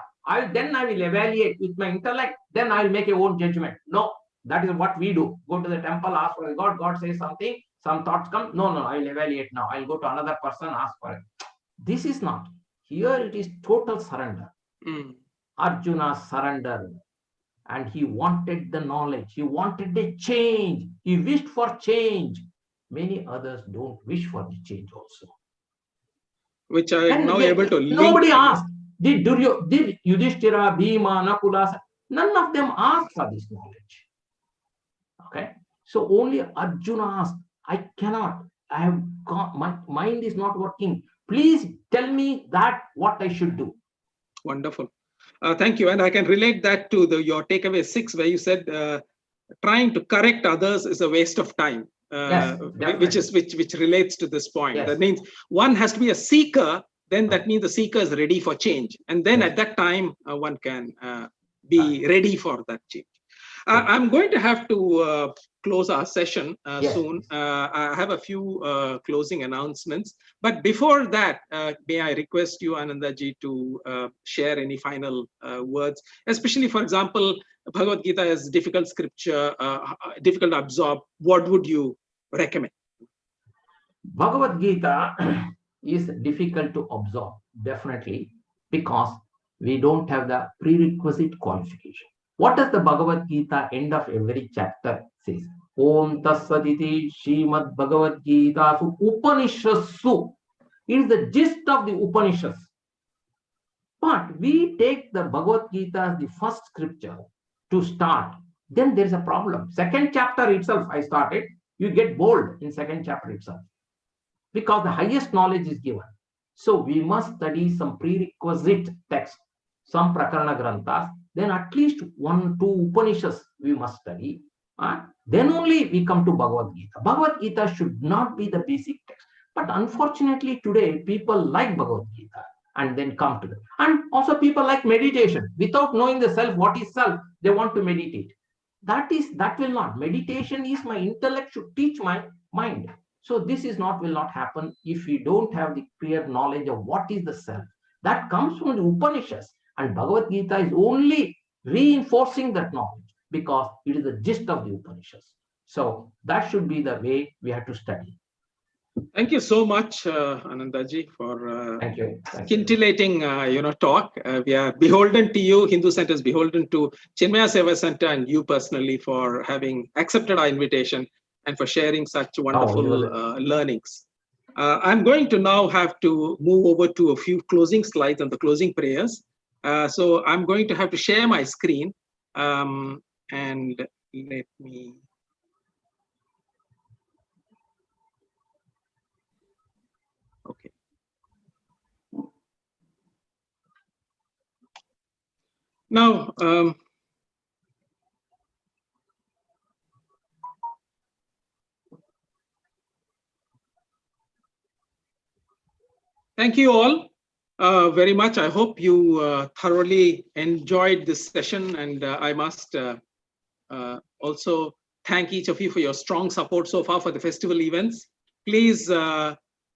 Speaker 3: Then I will evaluate with my intellect, then I will make a own judgment. No, that is what we do. Go to the temple, ask for God. God says something, some thoughts come. No, I will evaluate now. I will go to another person, ask for it. This is not. Here it is total surrender. Arjuna surrendered. And he wanted the knowledge. He wanted a change. He wished for change. Many others don't wish for the change also.
Speaker 2: Which I am now able to link.
Speaker 3: Nobody asked. Did Yudhishthira, Bhima, Nakula? None of them asked for this knowledge. Okay. So only Arjuna asked, I cannot. I have got, my mind is not working. Please tell me that what I should do.
Speaker 2: Wonderful. Thank you. And I can relate that to your takeaway 6, where you said trying to correct others is a waste of time,
Speaker 3: Yes,
Speaker 2: which relates to this point.
Speaker 3: Yes.
Speaker 2: That means one has to be a seeker, then that means the seeker is ready for change. And then at that time, one can be ready for that change. I'm going to have to close our session soon. I have a few closing announcements. But before that, may I request you, Anandaji, to share any final words, especially, for example, Bhagavad Gita is difficult scripture, difficult to absorb. What would you recommend?
Speaker 3: Bhagavad Gita is difficult to absorb, definitely, because we don't have the prerequisite qualification. What does the Bhagavad Gita end of every chapter says? Om Tassaditi Srimad Bhagavad Gita Su Upanishasu. It is the gist of the Upanishads. But we take the Bhagavad Gita as the first scripture to start. Then there is a problem. Second chapter itself, I started. You get bored in second chapter itself, because the highest knowledge is given. So we must study some prerequisite text, some Prakarana Granthas, then at least 1-2 Upanishads we must study. Then only we come to Bhagavad Gita. Bhagavad Gita should not be the basic text. But unfortunately today, people like Bhagavad Gita and then come to them. And also people like meditation. Without knowing the self, what is self, they want to meditate. That will not. Meditation is my intellect should teach my mind. So this will not happen if we don't have the clear knowledge of what is the self. That comes from the Upanishads, and Bhagavad Gita is only reinforcing that knowledge because it is the gist of the Upanishads. So that should be the way we have to study.
Speaker 2: Thank you so much, Anandaji, for scintillating talk. We are beholden to you. Hindu Center is beholden to Chinmaya Seva Center and you personally for having accepted our invitation and for sharing such wonderful learnings. I'm going to now have to move over to a few closing slides and the closing prayers. So I'm going to have to share my screen and let me. Okay. Now, thank you all very much. I hope you thoroughly enjoyed this session, and I must also thank each of you for your strong support so far for the festival events. Please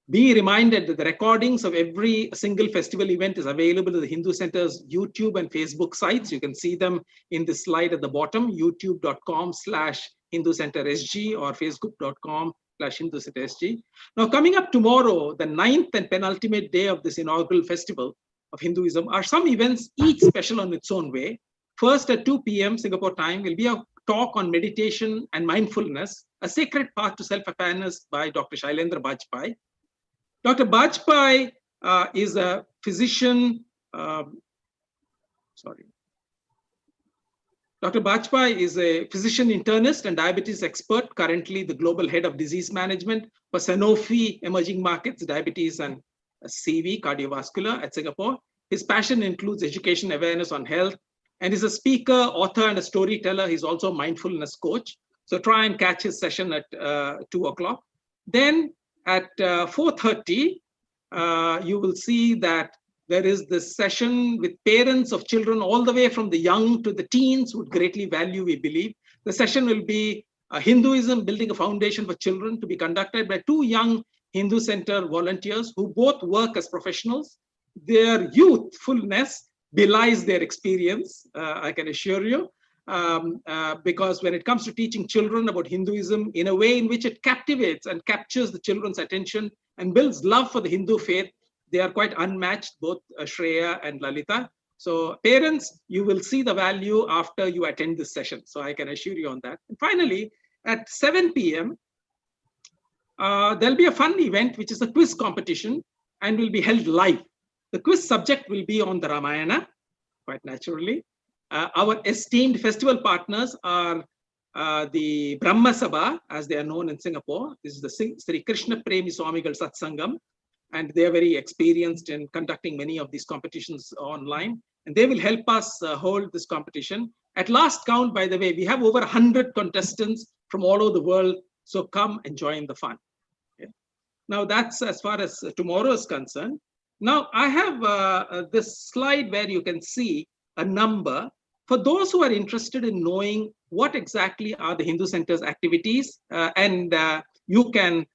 Speaker 2: be reminded that the recordings of every single festival event is available at the Hindu Center's YouTube and Facebook sites. You can see them in the slide at the bottom, youtube.com/HinduCenterSG or facebook.com/HinduCenterSG. Now, coming up tomorrow, the 9th and penultimate day of this inaugural festival of Hinduism, are some events, each special on its own way. First, at 2 p.m. Singapore time, will be a talk on meditation and mindfulness, a sacred path to self-awareness by Dr. Shailendra Bajpai. Dr. Bajpai is a physician, Dr. Bajpai is a physician internist and diabetes expert, currently the global head of disease management for Sanofi emerging markets, diabetes and CV, cardiovascular at Singapore. His passion includes education awareness on health, and is a speaker, author, and a storyteller. He's also a mindfulness coach. So try and catch his session at 2 o'clock. Then at 4:30, you will see that there is this session with parents of children all the way from the young to the teens would greatly value, we believe. The session will be Hinduism, Building a Foundation for Children, to be conducted by two young Hindu Center volunteers who both work as professionals. Their youthfulness belies their experience, I can assure you, because when it comes to teaching children about Hinduism in a way in which it captivates and captures the children's attention and builds love for the Hindu faith, they are quite unmatched, both Shreya and Lalita. So parents, you will see the value after you attend this session. So I can assure you on that. And finally, at 7 p.m., there'll be a fun event, which is a quiz competition, and will be held live. The quiz subject will be on the Ramayana, quite naturally. Our esteemed festival partners are the Brahma Sabha, as they are known in Singapore. This is the Sri Krishna Premi Swamigal Satsangam, and they are very experienced in conducting many of these competitions online. And they will help us hold this competition. At last count, by the way, we have over 100 contestants from all over the world. So come and join the fun. Okay. Now that's as far as tomorrow is concerned. Now I have this slide where you can see a number. For those who are interested in knowing what exactly are the Hindu Center's activities, and you can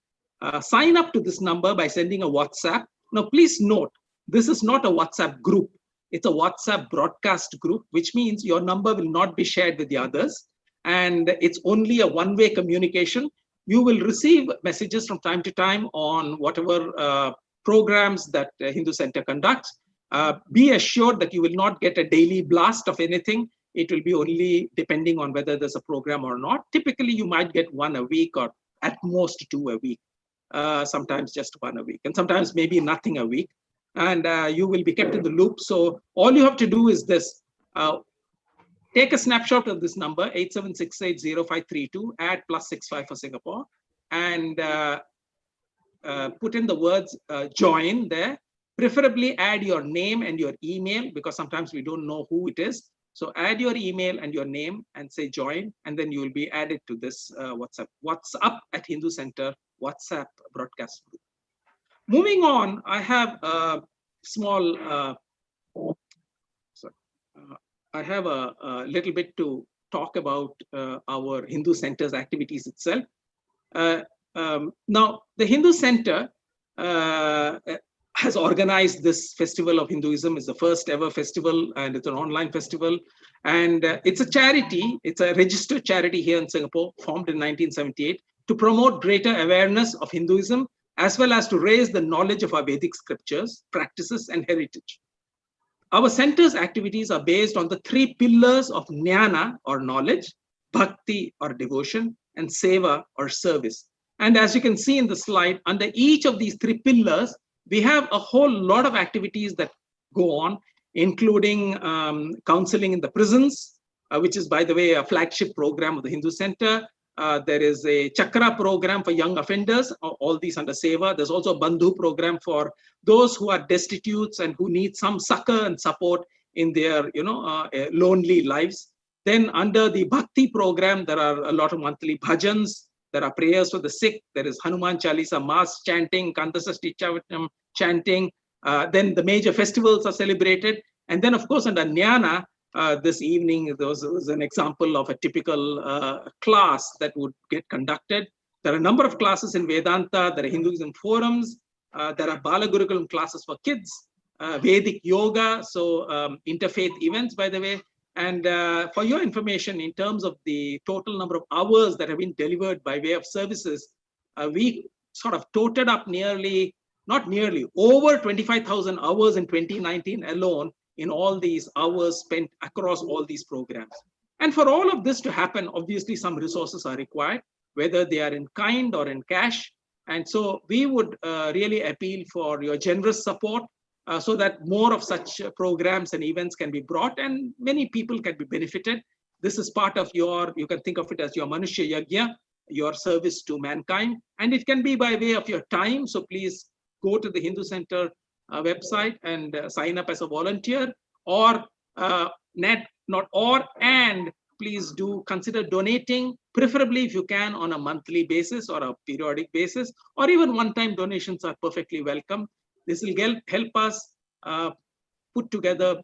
Speaker 2: sign up to this number by sending a WhatsApp. Now, please note, this is not a WhatsApp group. It's a WhatsApp broadcast group, which means your number will not be shared with the others. And it's only a one-way communication. You will receive messages from time to time on whatever programs that Hindu Center conducts. Be assured that you will not get a daily blast of anything. It will be only depending on whether there's a program or not. Typically, you might get one a week or at most two a week. Sometimes just one a week, and sometimes maybe nothing a week. And you will be kept in the loop. So all you have to do is this. Take a snapshot of this number, 87680532, add +65 for Singapore, and put in the words join there. Preferably add your name and your email, because sometimes we don't know who it is. So add your email and your name and say join, and then you will be added to this WhatsApp. What's up at Hindu Center WhatsApp broadcast group. Moving on, I have a small, I have a little bit to talk about our Hindu Center's activities itself. Now, the Hindu Center has organized this festival of Hinduism. It's the first ever festival, and it's an online festival. And it's a charity. It's a registered charity here in Singapore, formed in 1978, to promote greater awareness of Hinduism, as well as to raise the knowledge of our Vedic scriptures, practices, and heritage. Our center's activities are based on the three pillars of jnana, or knowledge, bhakti, or devotion, and seva, or service. And as you can see in the slide, under each of these three pillars, we have a whole lot of activities that go on, including counseling in the prisons, which is, by the way, a flagship program of the Hindu Center. There is a Chakra program for young offenders, all these under Seva. There's also a Bandhu program for those who are destitute and who need some succor and support in their lonely lives. Then under the Bhakti program, there are a lot of monthly bhajans. There are prayers for the sick. There is Hanuman Chalisa mass chanting, Kandasashti Chavitam chanting. Then the major festivals are celebrated. And then, of course, under Jnana, this evening, there was an example of a typical class that would get conducted. There are a number of classes in Vedanta. There are Hinduism forums. There are Bala Gurukulam classes for kids, Vedic yoga, so interfaith events, by the way. And for your information, in terms of the total number of hours that have been delivered by way of services, we sort of totaled up over 25,000 hours in 2019 alone in all these hours spent across all these programs. And for all of this to happen, obviously some resources are required, whether they are in kind or in cash. And so we would really appeal for your generous support so that more of such programs and events can be brought and many people can be benefited. this is part of your, you can think of it as your Manushya Yajna, your service to mankind. And it can be by way of your time. So please go to the Hindu Center website and sign up as a volunteer, or and please do consider donating, preferably if you can on a monthly basis or a periodic basis, or even one-time donations are perfectly welcome. This will help us put together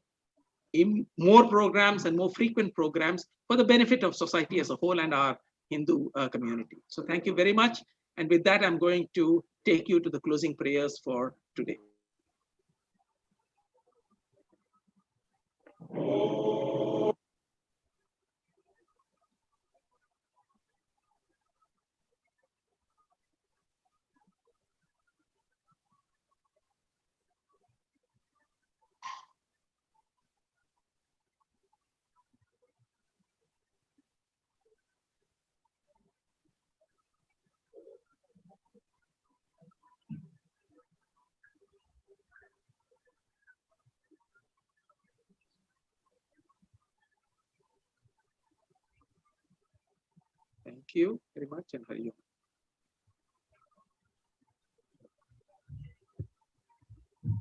Speaker 2: more programs and more frequent programs for the benefit of society as a whole and our Hindu community. So thank you very much. And with that, I'm going to take you to the closing prayers for today. Thank you very much, and Hari Om.